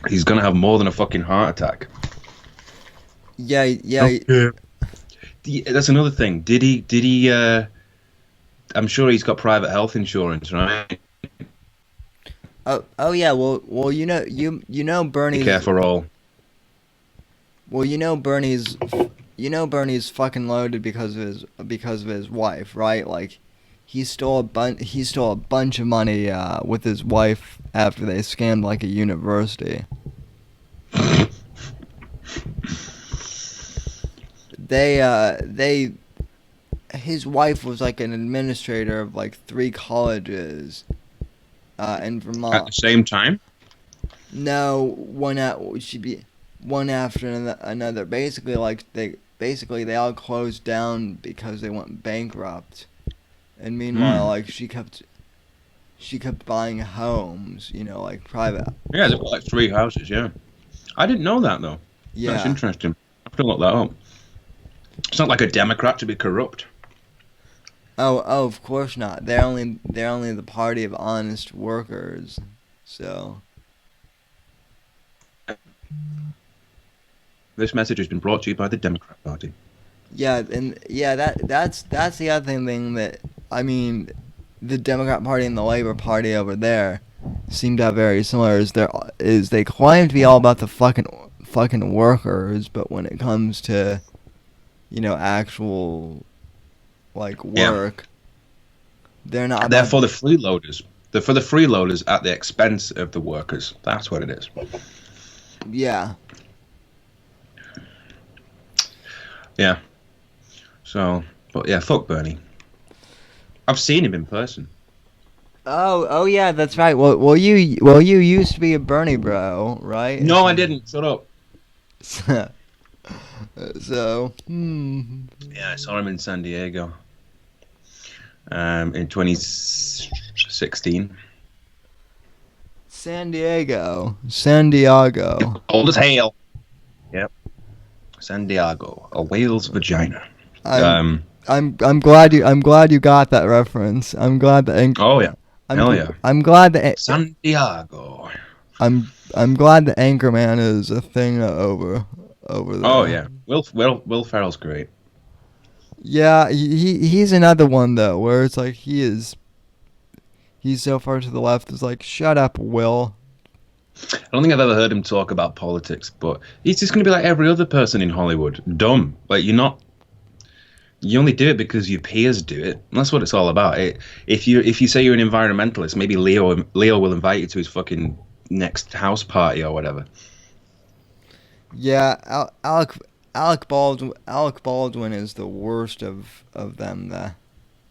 He's gonna have more than a fucking heart attack. Yeah. That's another thing. Did he? I'm sure he's got private health insurance, right? Oh yeah. Well, you know Be Bernie's. careful, all. Well, Bernie's fucking loaded because of his wife, right? Like, he stole a bunch of money with his wife after they scammed like a university. His wife was like an administrator of like 3 colleges in At the Vermont. same time? No, she'd be one after another. Basically they all closed down because they went bankrupt. And meanwhile, like she kept buying homes, like private. Yeah, they've got like 3 houses, yeah. I didn't know that, though. That's Yeah. interesting. I have to look that up. It's not like a Democrat to be corrupt. Oh, of course not. They're only the party of honest workers. So. This message has been brought to you by the Democrat Party. Yeah, and yeah, that's the other thing that I mean, the Democrat Party and the Labor Party over there seem to have very similar. Is they claim to be all about the fucking workers, but when it comes to, actual like work, they're not. They're for the freeloaders. They're for the freeloaders at the expense of the workers. That's what it is. Yeah. Yeah. So, but yeah, fuck Bernie. I've seen him in person. Oh yeah, that's right. Well, you used to be a Bernie bro, right? No, I didn't. Shut up. So. Yeah, I saw him in San Diego. In 2016. San Diego. Old as hell. Yep. San Diego, a whale's vagina. I'm glad you got that reference. I'm glad that. Oh yeah. Hell yeah. I'm glad that. San Diego. I'm glad that Anchorman is a thing over there. Oh yeah. Will Ferrell's great. Yeah, he's another one though, where it's like he's so far to the left. It's like, shut up, Will. I don't think I've ever heard him talk about politics, but he's just going to be like every other person in Hollywood, dumb. Like you only do it because your peers do it. And that's what it's all about. If you say you're an environmentalist, maybe Leo will invite you to his fucking next house party or whatever. Yeah, Alec Baldwin is the worst of them there.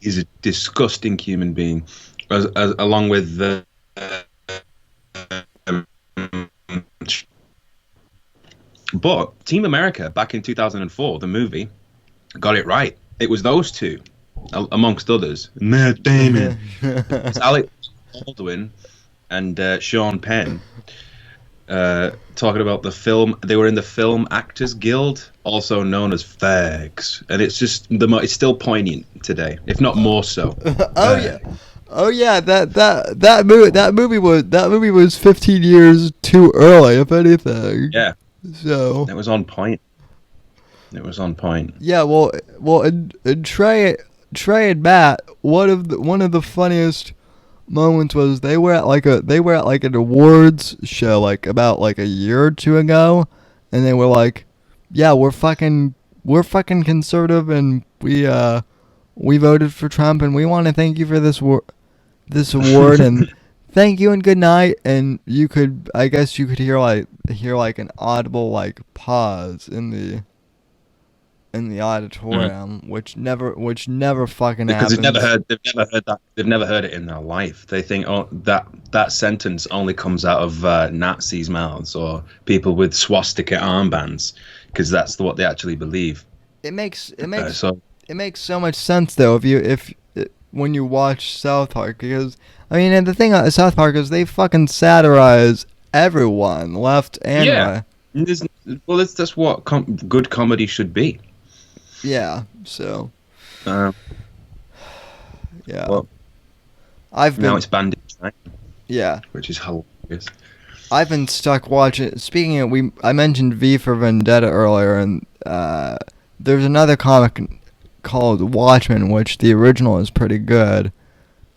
He's a disgusting human being, along with the. But Team America back in 2004, the movie, got it right. It was those two, amongst others. Matt Damon, it's Alec Baldwin, and Sean Penn. Talking about the film, they were in the Film Actors Guild, also known as fags, and it's just it's still poignant today, if not more so. Oh yeah, that movie was 15 years too early, if anything. Yeah. So It was on point. Yeah, well, and Trey and Matt, one of the funniest moments was they were at like an awards show like about like a year or two ago, and they were like, yeah, we're fucking conservative, and we voted for Trump, and we want to thank you for this award and thank you and good night. And I guess you could hear like an audible like pause in the auditorium, which never fucking Because happens. they've never heard it in their life. They think, oh, that sentence only comes out of Nazis' mouths or people with swastika armbands, because that's what they actually believe. It makes so much sense though when you watch South Park, because I mean, and the thing about South Park is they fucking satirize everyone, left and right. Well, that's what good comedy should be. Yeah. So. Yeah. Well, now it's banned in China. Yeah. Which is hilarious. I've been stuck watching. Speaking of, I mentioned V for Vendetta earlier, and there's another comic called Watchmen, which the original is pretty good,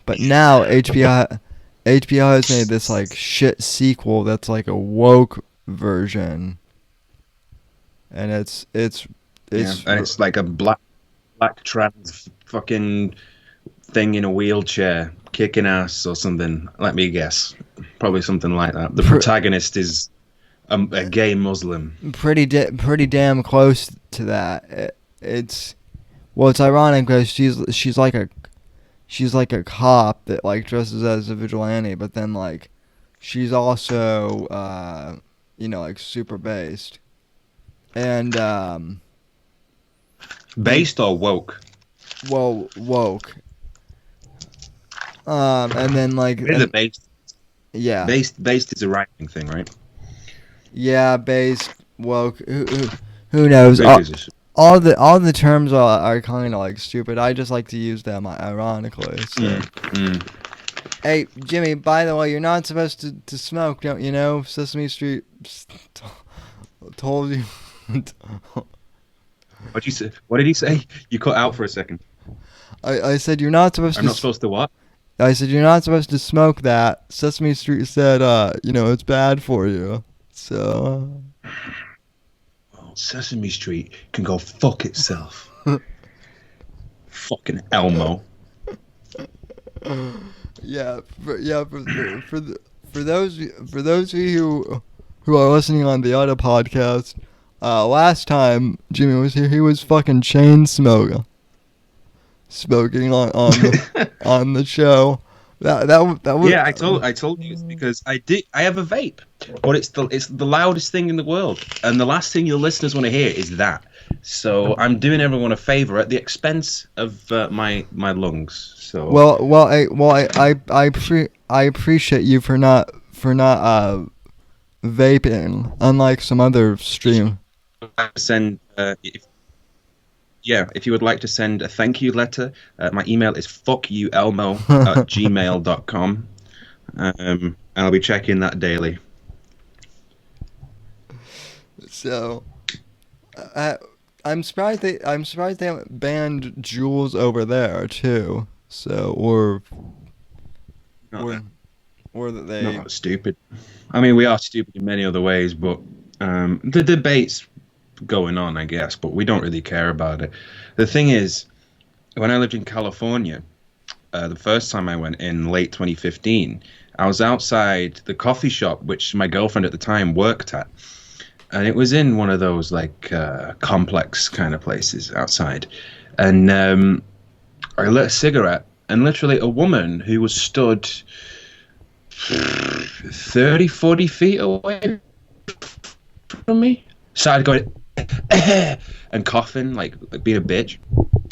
but now HBO HBO has made this like shit sequel that's like a woke version, and it's and it's like a black trans fucking thing in a wheelchair kicking ass or something. Let me guess, probably something like that. The protagonist is a gay Muslim. pretty damn close to that. It's ironic because she's like a cop that like dresses as a vigilante, but then like she's also like super based and Based or woke? woke. And then like Based. Yeah. Based is a writing thing, right? Yeah, based, woke. Who knows? All the terms are kind of like stupid. I just like to use them ironically. So. Hey, Jimmy. By the way, you're not supposed to smoke, don't you know? Sesame Street told you. What did you say? You cut out for a second. I said you're not supposed to. I'm not supposed to what? I said you're not supposed to smoke that. Sesame Street said, it's bad for you. So. Well, Sesame Street can go fuck itself. Fucking Elmo. Yeah, for those of you who are listening on the other podcast, last time Jimmy was here, he was fucking chain smoking on the show. That was Yeah, I told you it's because I have a vape, but it's the loudest thing in the world, and the last thing your listeners want to hear is that. So I'm doing everyone a favor at the expense of my lungs. So I appreciate you for not vaping, unlike some other stream. Send if you would like to send a thank you letter, my email is fuckyouelmo@gmail.com. And I'll be checking that daily. So, I'm surprised they haven't banned Jules over there too. So, or that they. Not stupid. I mean, we are stupid in many other ways, but the debate's going on, I guess, but we don't really care about it. The thing is, when I lived in California, the first time I went in late 2015, I was outside the coffee shop which my girlfriend at the time worked at, and it was in one of those like complex kind of places outside, and I lit a cigarette, and literally a woman who was stood 30-40 feet away from me started going and coughing, like being a bitch.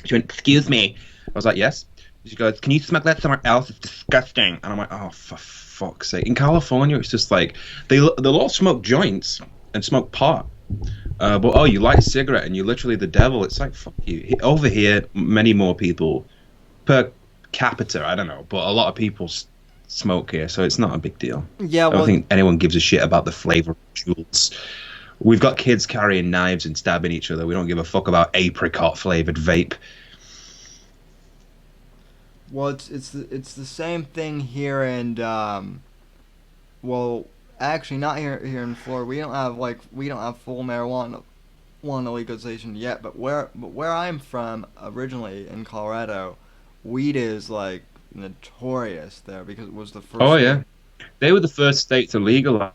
She went, "Excuse me." I was like, "Yes." She goes, "Can you smoke that somewhere else? It's disgusting." And I'm like, "Oh, for fuck's sake!" In California, it's just like they'll all smoke joints and smoke pot, but you light a cigarette and you're literally the devil. It's like, fuck you. Over here, many more people per capita, I don't know, but a lot of people smoke here, so it's not a big deal. Yeah, I don't think anyone gives a shit about the flavor of Juuls. We've got kids carrying knives and stabbing each other. We don't give a fuck about apricot flavored vape. Well, it's the same thing here, and actually not here in Florida. We don't have full marijuana legalization yet. But where I'm from originally in Colorado, weed is like notorious there because it was the first. Oh yeah, they were the first state to legalize.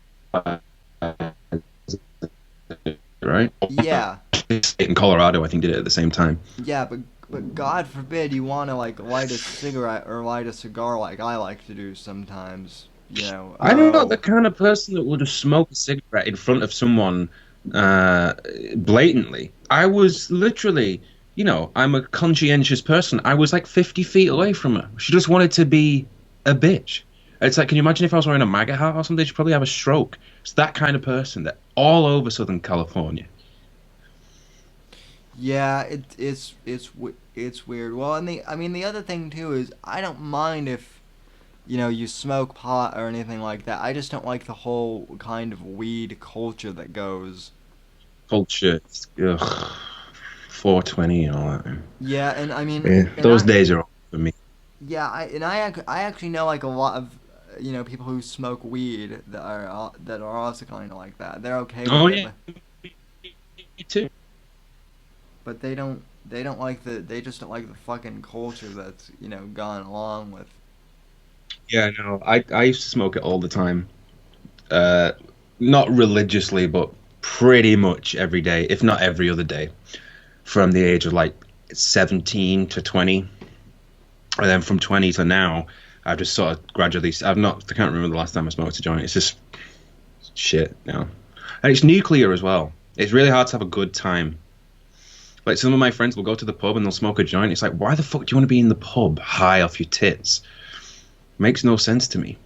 Right? Yeah. State in Colorado, I think, did it at the same time. Yeah, but God forbid you want to like light a cigarette or light a cigar like I like to do sometimes. You know. I'm not the kind of person that would just smoke a cigarette in front of someone blatantly. I was literally, I'm a conscientious person. I was like 50 feet away from her. She just wanted to be a bitch. It's like, can you imagine if I was wearing a MAGA hat or something? She'd probably have a stroke. It's that kind of person that all over Southern California. Yeah, it's weird. Well, and the other thing too is I don't mind if you smoke pot or anything like that. I just don't like the whole kind of weed culture that goes. Culture, 420 and all that. Yeah, and I mean, those days are over for me. Yeah, I actually know like a lot of people who smoke weed that are also kind of like that. They're okay with Oh it, yeah, me too. but they don't like they just don't like the fucking culture that's gone along with. Yeah, no, I used to smoke it all the time. Uh, Not religiously, but pretty much every day, if not every other day, from the age of like 17 to 20. And then from 20 to now, I've just sort of gradually, I can't remember the last time I smoked a joint. It's just shit now. And it's nuclear as well. It's really hard to have a good time. Like some of my friends will go to the pub and they'll smoke a joint. It's like, why the fuck do you want to be in the pub high off your tits? Makes no sense to me.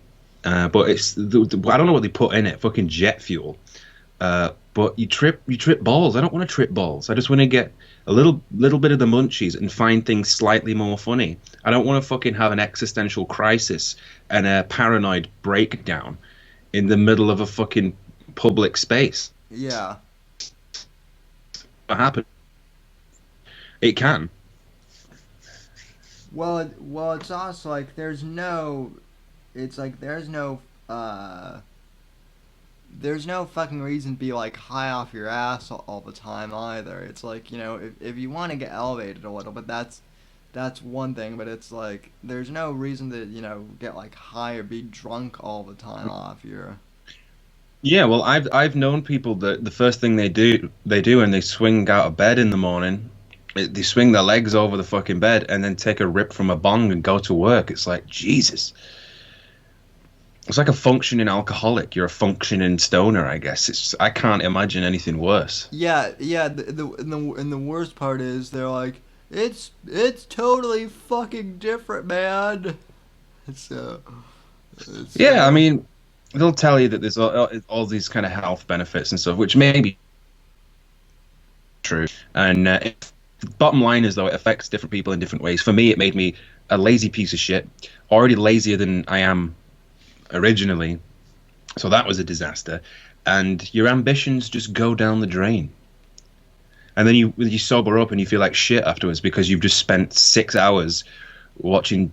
But I don't know what they put in it. Fucking jet fuel. But you trip balls. I don't want to trip balls. I just want to get a little bit of the munchies and find things slightly more funny. I don't want to fucking have an existential crisis and a paranoid breakdown in the middle of a fucking public space. Yeah. What happened? It can. Well, it's also like it's like there's no fucking reason to be like high off your ass all the time either. It's like, if you want to get elevated a little, but that's one thing, but it's like there's no reason to, get like high or be drunk all the time off your. Yeah, well, I've known people that the first thing they do when they swing out of bed in the morning, they swing their legs over the fucking bed and then take a rip from a bong and go to work. It's like, Jesus. It's like a functioning alcoholic. You're a functioning stoner, I guess. I can't imagine anything worse. Yeah, yeah. And the worst part is they're like, it's totally fucking different, man. So. Yeah, I mean, they'll tell you that there's all these kind of health benefits and stuff, which may be true. And bottom line is, though, it affects different people in different ways. For me, it made me a lazy piece of shit, already lazier than I am originally. So that was a disaster. And your ambitions just go down the drain. And then you sober up and you feel like shit afterwards because you've just spent 6 hours watching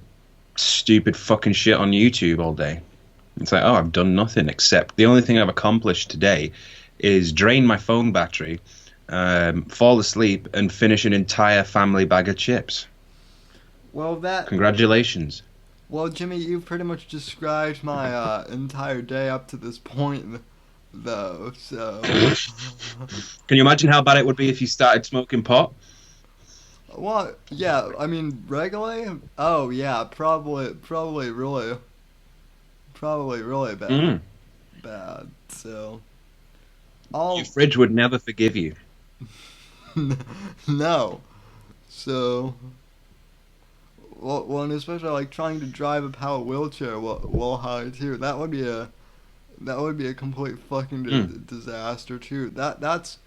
stupid fucking shit on YouTube all day. It's like, oh, I've done nothing except the only thing I've accomplished today is drain my phone battery, fall asleep, and finish an entire family bag of chips. Well, Congratulations. Well, Jimmy, you've pretty much described my entire day up to this point, though. So. Can you imagine how bad it would be if you started smoking pot? Well, yeah. I mean, regularly. Oh, yeah. Probably really bad. Mm. Bad. So. Your fridge would never forgive you. No. So. Well, and especially like trying to drive a power wheelchair while high too. That would be a complete fucking disaster too. That's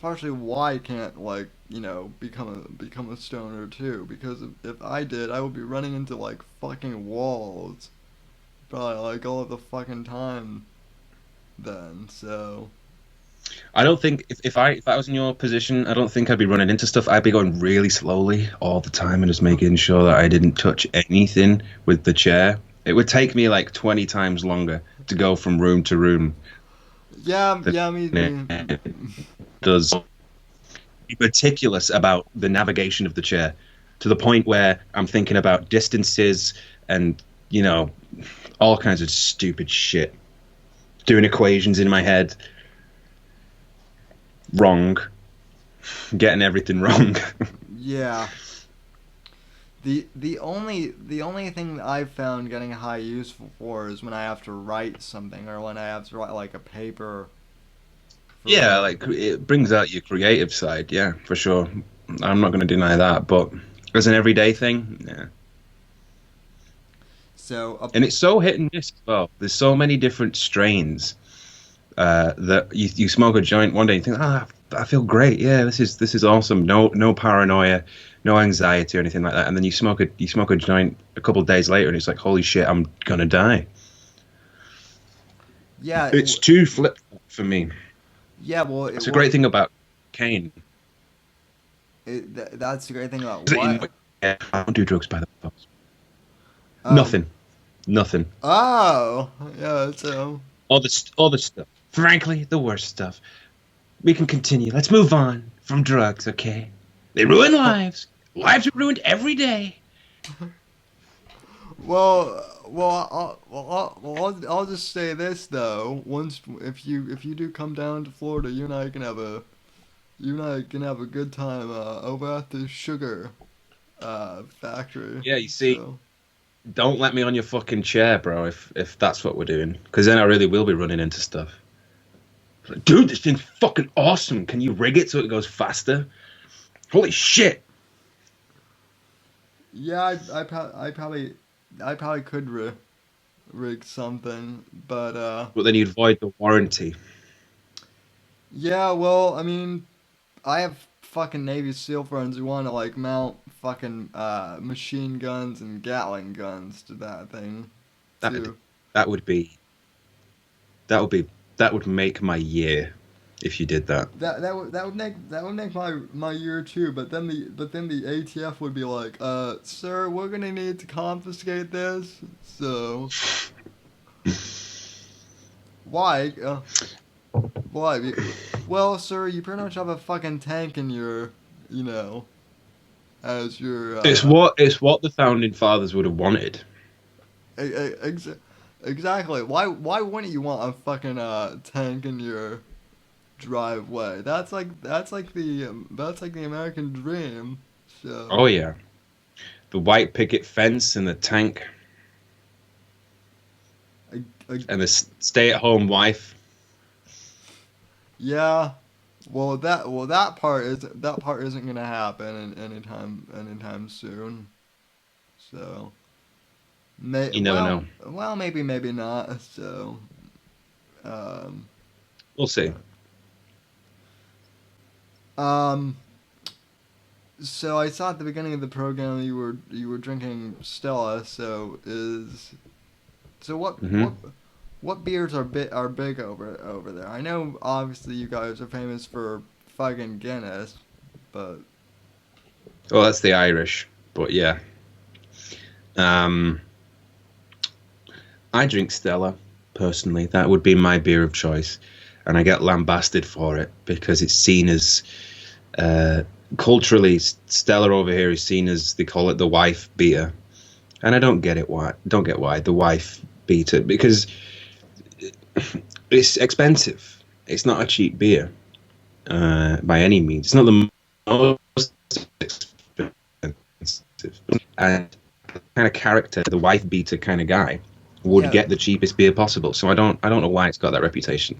partially why I can't like become a stoner too. Because if I did, I would be running into like fucking walls, probably like all of the fucking time. Then so. I don't think if I was in your position, I don't think I'd be running into stuff. I'd be going really slowly all the time and just making sure that I didn't touch anything with the chair. It would take me like 20 times longer to go from room to room. Yeah, I mean, does be meticulous about the navigation of the chair to the point where I'm thinking about distances and all kinds of stupid shit, doing equations in my head. Wrong. Getting everything wrong. Yeah. The only thing that I've found getting high useful for is when I have to write something or when I have to write like a paper. Yeah, like it brings out your creative side, yeah, for sure. I'm not going to deny that, but as an everyday thing, yeah. So and it's so hit and miss as well. There's so many different strains. That you smoke a joint one day and think, I feel great. Yeah, this is awesome. No paranoia, no anxiety or anything like that. And then you smoke a joint a couple of days later and it's like, holy shit, I'm gonna die. Yeah, it's too flip for me. Yeah, well, it's a great thing about Kane. That's the great thing about what? I don't do drugs by the way. Nothing. Nothing. Oh, yeah. So All the stuff. Frankly, the worst stuff. We can continue. Let's move on from drugs, okay? They ruin lives. Lives are ruined every day. I'll just say this though. Once if you do come down to Florida, you and I can have a good time over at the sugar factory. Yeah, you see, So don't let me on your fucking chair, bro, if that's what we're doing. Because then I really will be running into stuff. Like, dude, this thing's fucking awesome. Can you rig it so it goes faster? Holy shit. yeah, I probably could rig something, but But then you'd void the warranty. yeah. Well, I mean, I have fucking Navy SEAL friends who want to like mount fucking machine guns and Gatling guns to that thing That too. that would be that would be that would make my year if you did that. That would make my year too. But then the ATF would be like, sir, we're gonna need to confiscate this. So why? Why? Well, sir, you pretty much have a fucking tank in your, as your. It's what the founding fathers would have wanted. Ex- exactly. Why wouldn't you want a fucking tank in your driveway? That's like the American dream. So. Oh yeah. The white picket fence and the tank I, I, and the stay-at-home wife. yeah. That part isn't gonna happen anytime soon. So. You never know. Well, maybe not. So. Um. We'll see. Um. So I saw at the beginning of the program you were drinking Stella. So Mhm. what beers are big over there? I know obviously you guys are famous for fucking Guinness, but Well, that's the Irish, but yeah. Um, I drink Stella personally. That would be my beer of choice, and I get lambasted for it because it's seen as culturally Stella over here is seen as, they call it the wife beer, and I don't get it. Don't get why the wife beater, because it's expensive. It's not a cheap beer by any means. It's not the most expensive, and the kind of character, the wife beater kind of guy, would Yeah. get the cheapest beer possible. So I don't know why it's got that reputation.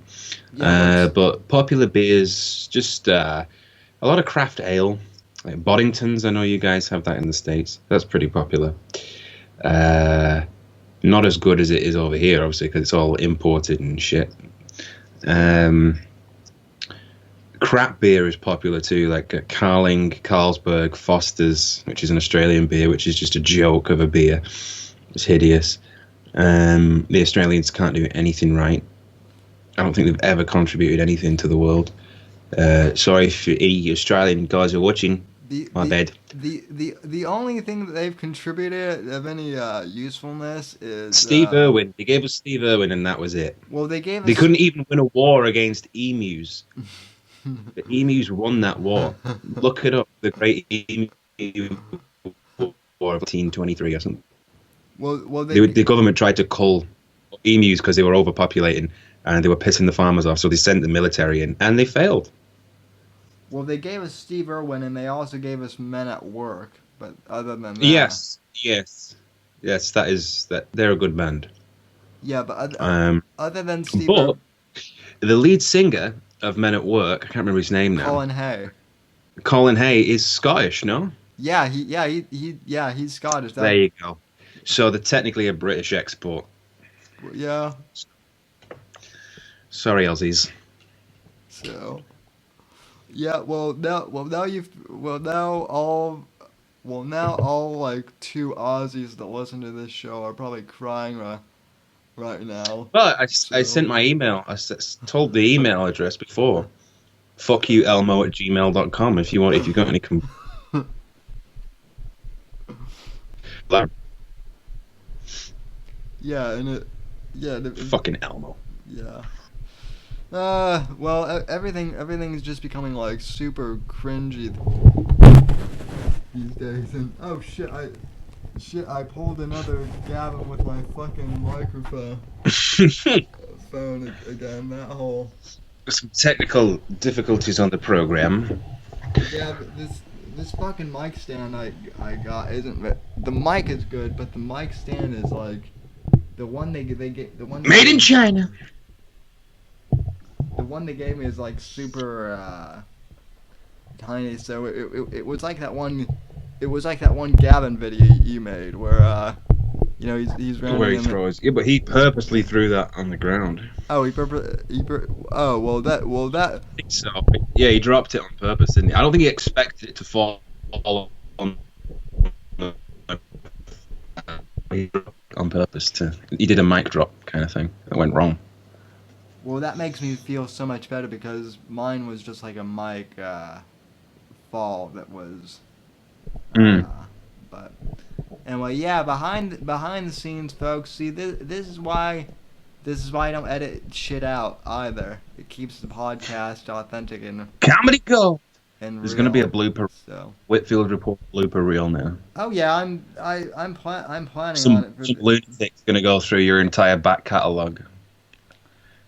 yeah, But popular beers, just a lot of craft ale, like Boddington's. I know you guys have that in the States. That's pretty popular. Not as good as it is over here, obviously, because it's all imported and shit. Crap beer is popular too, like Carling, Carlsberg, Foster's, which is an Australian beer, which is just a joke of a beer. It's hideous. The Australians can't do anything right. I don't think they've ever contributed anything to the world. Sorry if any Australian guys are watching. My bad. The only thing that they've contributed of any usefulness is Steve Irwin. They gave us Steve Irwin, and that was it. Well, they gave us. They couldn't even win a war against emus. The emus won that war. Look it up. The Great Emu War of 1823 or something. Well, The government tried to cull emus because they were overpopulating and they were pissing the farmers off, so they sent the military in, and they failed. Well, they gave us Steve Irwin, and they also gave us Men at Work. But other than that, Yes. That is that. They're a good band. Yeah, but other than Steve But Irwin, the lead singer of Men at Work, I can't remember his name now. Colin Hay. Colin Hay is Scottish, no? Yeah, he's Scottish. There you go. So they're technically a British export. Yeah. Sorry, Aussies. So. Yeah. Now all like two Aussies that listen to this show are probably crying right now. Well, I sent my email. I told the email address before. fuckyoulmo@gmail.com if you've got any. Yeah, and it. Yeah. Fucking Elmo. Yeah. Well, everything's just becoming like super cringy these days. And oh shit, I pulled another Gavin with my fucking microphone phone again. That whole. Some technical difficulties on the program. Yeah, but this fucking mic stand I got isn't. The mic is good, but the mic stand is like the one they get the one. Made in China. The one they gave me is like super tiny, so it was like that one. It was like that one Gavin video you made where he's running. Where he throws. Yeah, but he purposely threw that on the ground. Oh, oh, well that. I think so. Yeah, he dropped it on purpose, didn't he? I don't think he expected it to fall on purpose. He did a mic drop kind of thing. It went wrong. Well, that makes me feel so much better because mine was just like a mic fall that was. But anyway, yeah, behind the scenes, folks. See, this is why I don't edit shit out either. It keeps the podcast authentic and Comedy Gold. And there's real, gonna be a blooper. So. Whitfield Report blooper reel now. Oh yeah, I'm planning on it. Some lunatic's gonna go through your entire back catalogue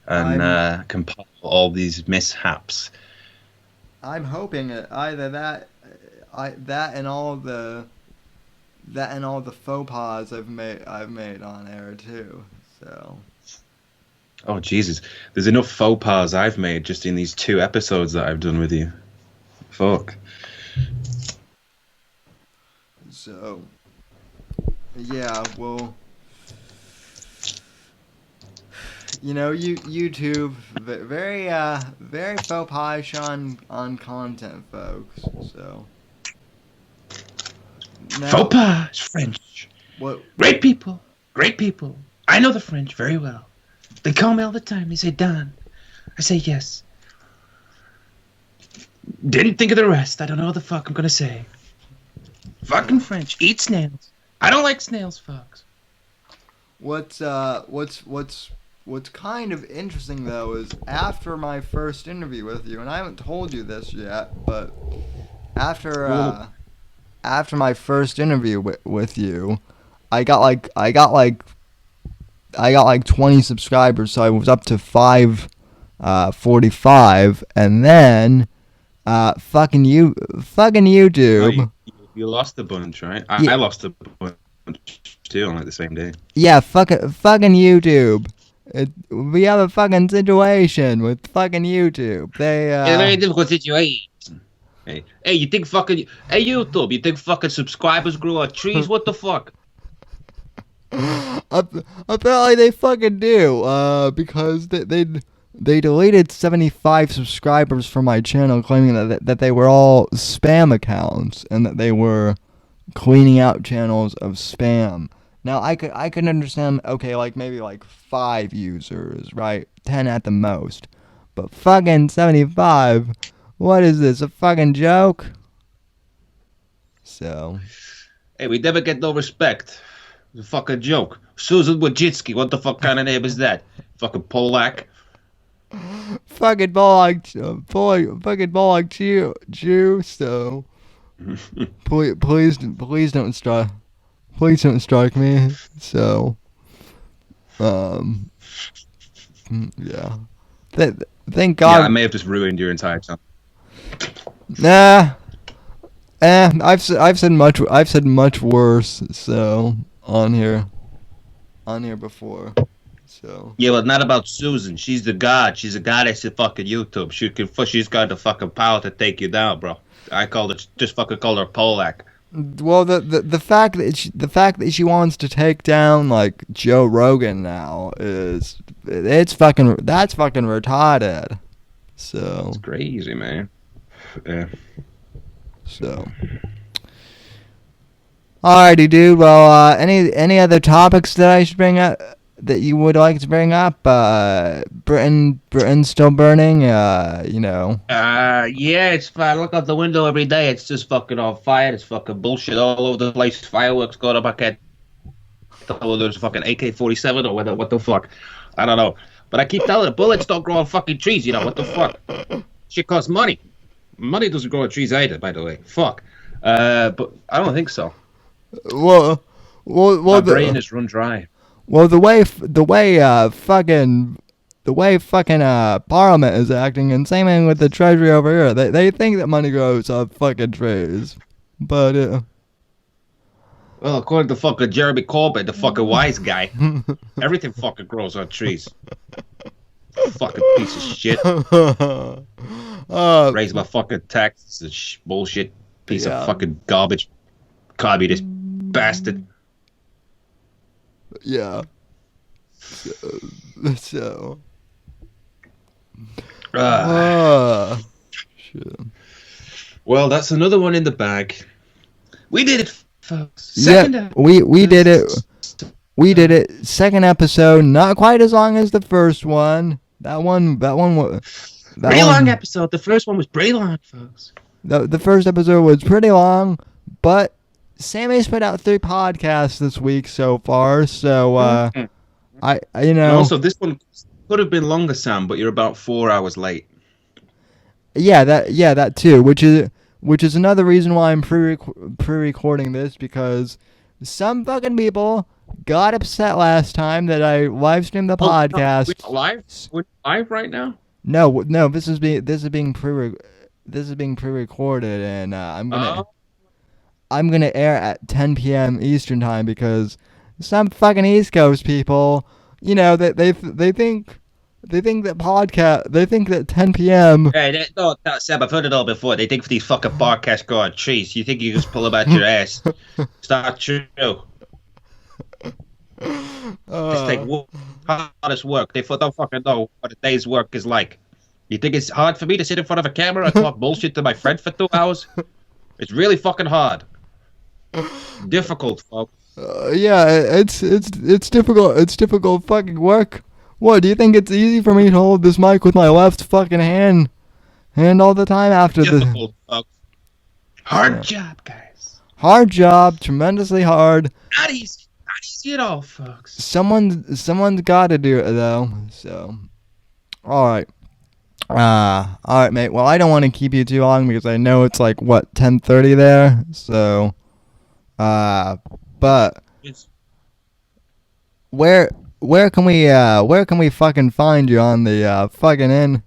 and compile all these mishaps. I'm hoping it either that and all the faux pas I've made on air too. So. Oh Jesus! There's enough faux pas I've made just in these 2 episodes that I've done with you. Fuck. So. Yeah, well. YouTube very faux pas on content, folks. So. Now, Faux pas is French. What? Great people. I know the French very well. They call me all the time. They say, Don. I say, yes. Didn't think of the rest. I don't know what the fuck I'm gonna say. Fucking French. Eat snails. I don't like snails, folks. What's kind of interesting though is after my first interview with you, and I haven't told you this yet, but after my first interview with you, I got like 20 subscribers, so I was up to 545, and then fucking YouTube. Oh, you lost a bunch, right? Yeah. I lost a bunch too on like the same day. Yeah, fucking YouTube. We have a fucking situation with fucking YouTube. It's a very difficult situation. Hey, you think fucking... Hey, YouTube, you think fucking subscribers grew on trees? What the fuck? Apparently they fucking do, because they deleted 75 subscribers from my channel, claiming that they were all spam accounts, and that they were cleaning out channels of spam. Now, I could understand, okay, like, maybe, 5 users, right? 10 at the most. But fucking 75... What is this, a fucking joke? So. Hey, we never get no respect. It's a fucking joke. Susan Wojcicki, what the fuck kind of name is that? Fucking Polak. Fucking Polak Jew, so. please don't strike. Please don't strike me, so. Yeah. Thank God. Yeah, I may have just ruined your entire channel. Nah. I've said much worse, so on here before. So. Yeah, but not about Susan. She's the god. She's a goddess of fucking YouTube. She's got the fucking power to take you down, bro. I just fucking called her Polak. Well, the fact that she wants to take down like Joe Rogan now that's fucking retarded. So. It's crazy, man. Yeah. So. Alrighty, dude. Well, any other topics that I should bring up that you would like to bring up? Britain's still burning. Yeah, it's fine. I look out the window every day. It's just fucking on fire. It's fucking bullshit all over the place. Fireworks going up. I can't Whether there's a fucking AK-47 or whether what the fuck, I don't know. But I keep telling her, bullets don't grow on fucking trees. You know what the fuck? Shit costs money. Money doesn't grow on trees either, by the way. Fuck. But I don't think so. Well, My brain is run dry. Well, the way fucking Parliament is acting, and same thing with the Treasury over here. They think that money grows on fucking trees, but Well, according to fucking Jeremy Corbyn, the fucking wise guy, everything fucking grows on trees. Fucking piece of shit. Raise my fucking taxes and bullshit. Piece of fucking garbage. Communist bastard. Yeah. So. Shit. Well, that's another one in the bag. We did it, folks. We did it. We did it. Second episode, not quite as long as the first one. That one was pretty long episode. The first one was pretty long, folks. The first episode was pretty long, but Sammy's put out 3 podcasts this week so far. So I you know. And also, this one could have been longer, Sam, but you're about 4 hours late. Yeah, that too, which is another reason why I'm pre-recording this, because some fucking people got upset last time that I live streamed the podcast. We're live right now? No, this is being pre-recorded, and I'm gonna air at 10 p.m. Eastern time, because some fucking East Coast people, you know, that they think that 10 p.m. Hey, no, Sam, I've heard it all before. They think for these fucking podcasts go on trees. You think you just pull them out your ass? It's not true. Just take hardest work. They don't fucking know what a day's work is like. You think it's hard for me to sit in front of a camera and talk bullshit to my friend for 2 hours? It's really fucking hard. Difficult, folks. Yeah, it's difficult. It's difficult fucking work. What, do you think it's easy for me to hold this mic with my left fucking hand all the time after Difficult, folks. Hard job, guys. Hard job, tremendously hard. Not easy at all, folks. Someone's got to do it though. So, all right, mate. Well, I don't want to keep you too long because I know it's like 10:30 there. So, but where can we fucking find you on the fucking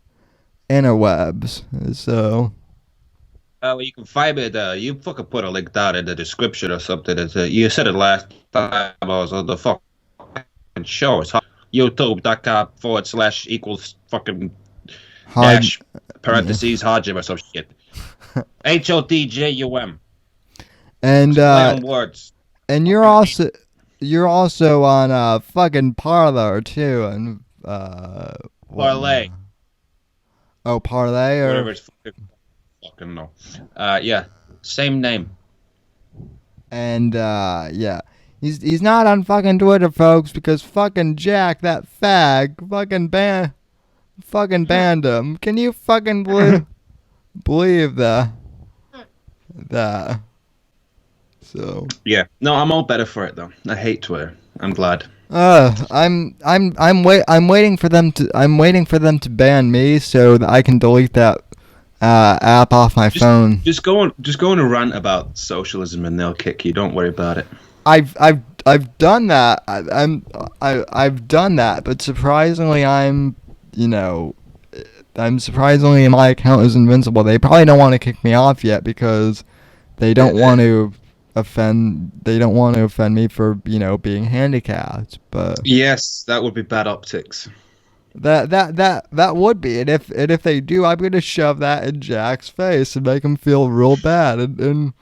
interwebs? So. Well, you can find me you fucking put a link down in the description or something. You said it last time I was on the fucking show. It's youtube.com/equals fucking dash parentheses Hodjum or some shit. HODJUM. And words. And you're also on fucking Parler too, and Parlay. Oh, Parlay or whatever it's fucking no. Yeah, same name. And yeah, he's not on fucking Twitter, folks, because fucking Jack, that fag, fucking banned him. Can you fucking believe that? So yeah, no, I'm all better for it though. I hate Twitter. I'm glad. I'm waiting for them to ban me so that I can delete that app off my phone. Just go on a rant about socialism and they'll kick you. Don't worry about it. I've done that. I've done that, but surprisingly, surprisingly my account is invincible. They probably don't want to kick me off yet because they don't want to offend me for being handicapped. But yes, that would be bad optics. That would be, and if they do, I'm gonna shove that in Jack's face and make him feel real bad and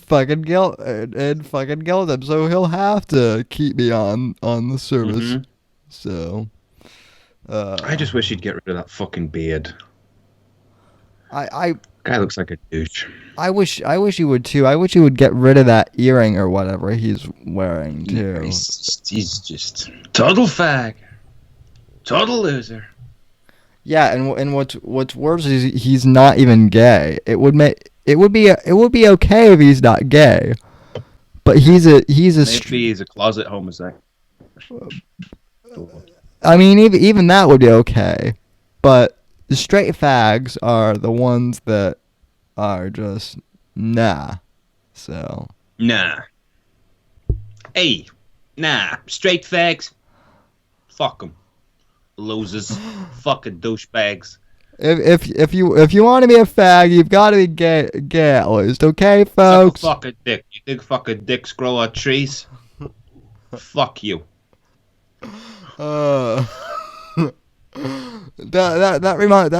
fucking guilt him, so he'll have to keep me on the service. Mm-hmm. So I just wish he'd get rid of that fucking beard. Guy looks like a douche. I wish he would too. I wish he would get rid of that earring or whatever he's wearing too. Yeah, he's just total fag. Total loser. Yeah, and what's worse is he's not even gay. It would be okay if he's not gay, But he's a Maybe he's a closet homosexual. I mean, even that would be okay. But the straight fags are the ones that are just nah. So Nah. Hey, nah. Straight fags. Fuck them. Losers. Fucking douchebags. if you want to be a fag, you've got to be gay at least, okay, folks? Suck a fucking dick. You think fucking dicks grow on trees? Fuck you. That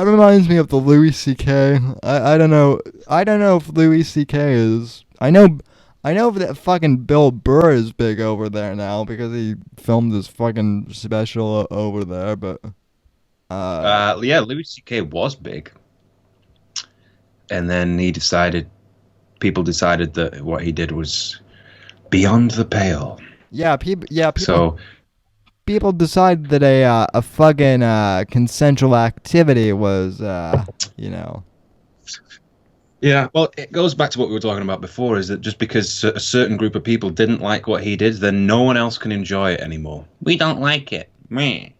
reminds me of the Louis C.K. I don't know if Louis C.K. is. I know that fucking Bill Burr is big over there now because he filmed his fucking special over there, but yeah, Louis C.K. was big, and then people decided that what he did was beyond the pale. People decided that a fucking consensual activity was Yeah, well, it goes back to what we were talking about before, is that just because a certain group of people didn't like what he did, then no one else can enjoy it anymore. We don't like it. Meh.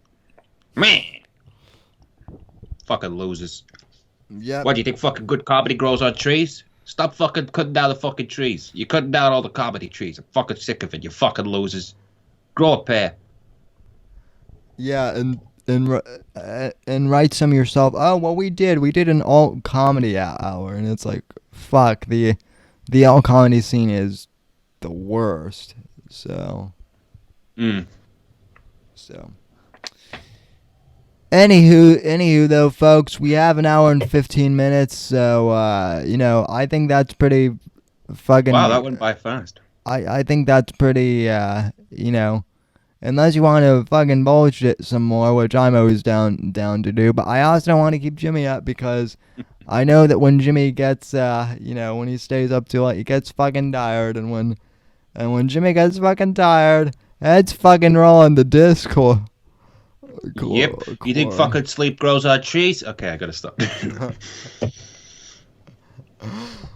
Fucking losers. Yeah. What, do you think fucking good comedy grows on trees? Stop fucking cutting down the fucking trees. You're cutting down all the comedy trees. I'm fucking sick of it, you fucking losers. Grow a pair. Yeah, and write some yourself. Oh, well, we did an alt comedy hour, and it's like, fuck, the alt comedy scene is the worst. So. So. Anywho, though, folks, we have an hour and 15 minutes, so I think that's pretty fucking. Wow, that went by fast. I think that's pretty, unless you want to fucking bullshit some more, which I'm always down to do. But I also don't want to keep Jimmy up because I know that when Jimmy gets, when he stays up too late, he gets fucking tired. And when Jimmy gets fucking tired, it's fucking rolling the Discord. Yep. You think fucking sleep grows on trees? Okay, I gotta stop.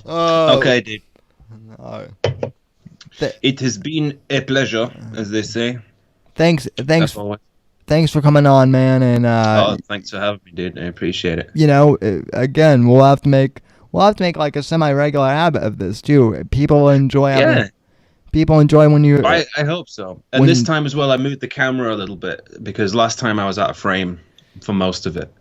Okay, dude. It has been a pleasure, as they say. Thanks for coming on, man, and thanks for having me, dude. I appreciate it. Again, we'll have to make like a semi-regular habit of this too. People enjoy when you. I hope so. And this time as well, I moved the camera a little bit because last time I was out of frame for most of it,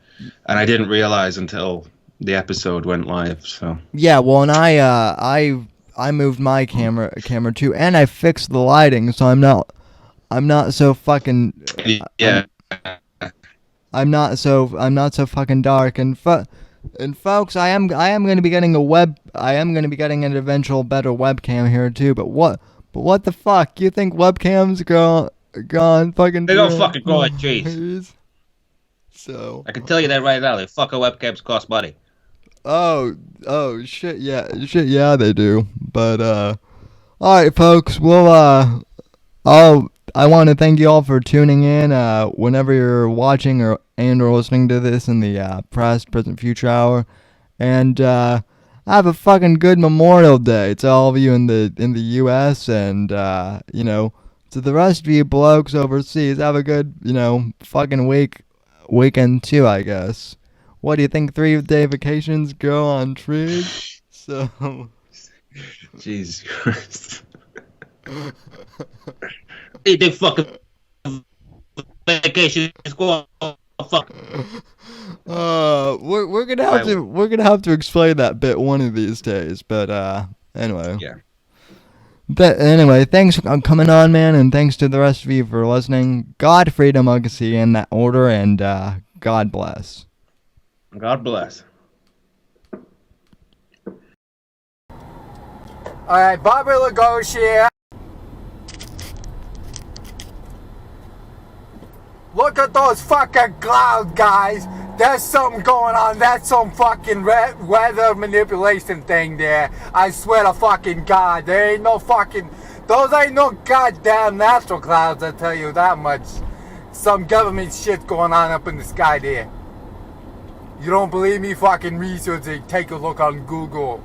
and I didn't realize until the episode went live. So yeah, well, and I moved my camera too, and I fixed the lighting, so I'm not so fucking. Yeah. I'm not so fucking dark, and folks, I am going to be getting an eventual better webcam here too. But what the fuck? You think webcams gone fucking? They don't fucking go on trees. So I can tell you that right now. The fucking webcams cost money. Oh shit, yeah, they do. But all right, folks. Well, I want to thank you all for tuning in. Whenever you're watching or listening to this in the past, present, future hour, and have a fucking good Memorial Day to all of you in the U.S. and to the rest of you blokes overseas. Have a good fucking weekend too, I guess. What do you think? 3-day vacations go on trees? So. Jesus Christ. Hey, they fucking vacations go on. Fuck. We're gonna have to explain that bit one of these days. But anyway. Yeah. But anyway, thanks for coming on, man, and thanks to the rest of you for listening. God, freedom, legacy in that order, and God bless. God bless. Alright, Bobby Lagos here. Look at those fucking clouds, guys. There's something going on. That's some fucking weather manipulation thing there. I swear to fucking God. There ain't no fucking... Those ain't no goddamn natural clouds, I tell you that much. Some government shit going on up in the sky there. You don't believe me? Fucking research it. Take a look on Google.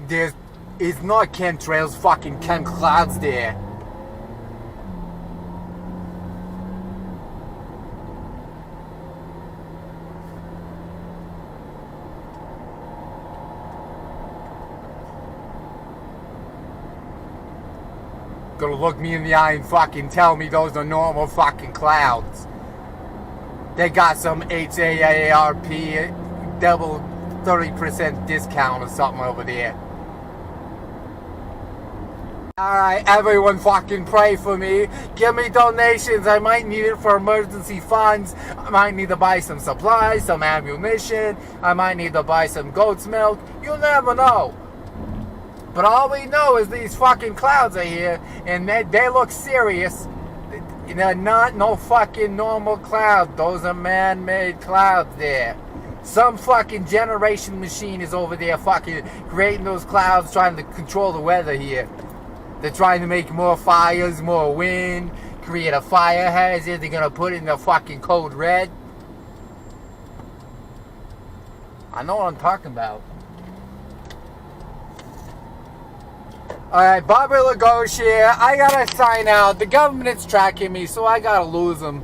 it's not chemtrails, fucking chem clouds there. Gonna look me in the eye and fucking tell me those are normal fucking clouds. They got some HAARP double 30% discount or something over there. Alright, everyone fucking pray for me. Give me donations. I might need it for emergency funds. I might need to buy some supplies, some ammunition. I might need to buy some goat's milk. You'll never know. But all we know is these fucking clouds are here, and they look serious. They're not no fucking normal clouds. Those are man-made clouds there. Some fucking generation machine is over there fucking creating those clouds, trying to control the weather here. They're trying to make more fires, more wind, create a fire hazard. They're gonna put it in the fucking code red. I know what I'm talking about. Alright, Bobby Lagos here. I gotta sign out. The government's tracking me, so I gotta lose them.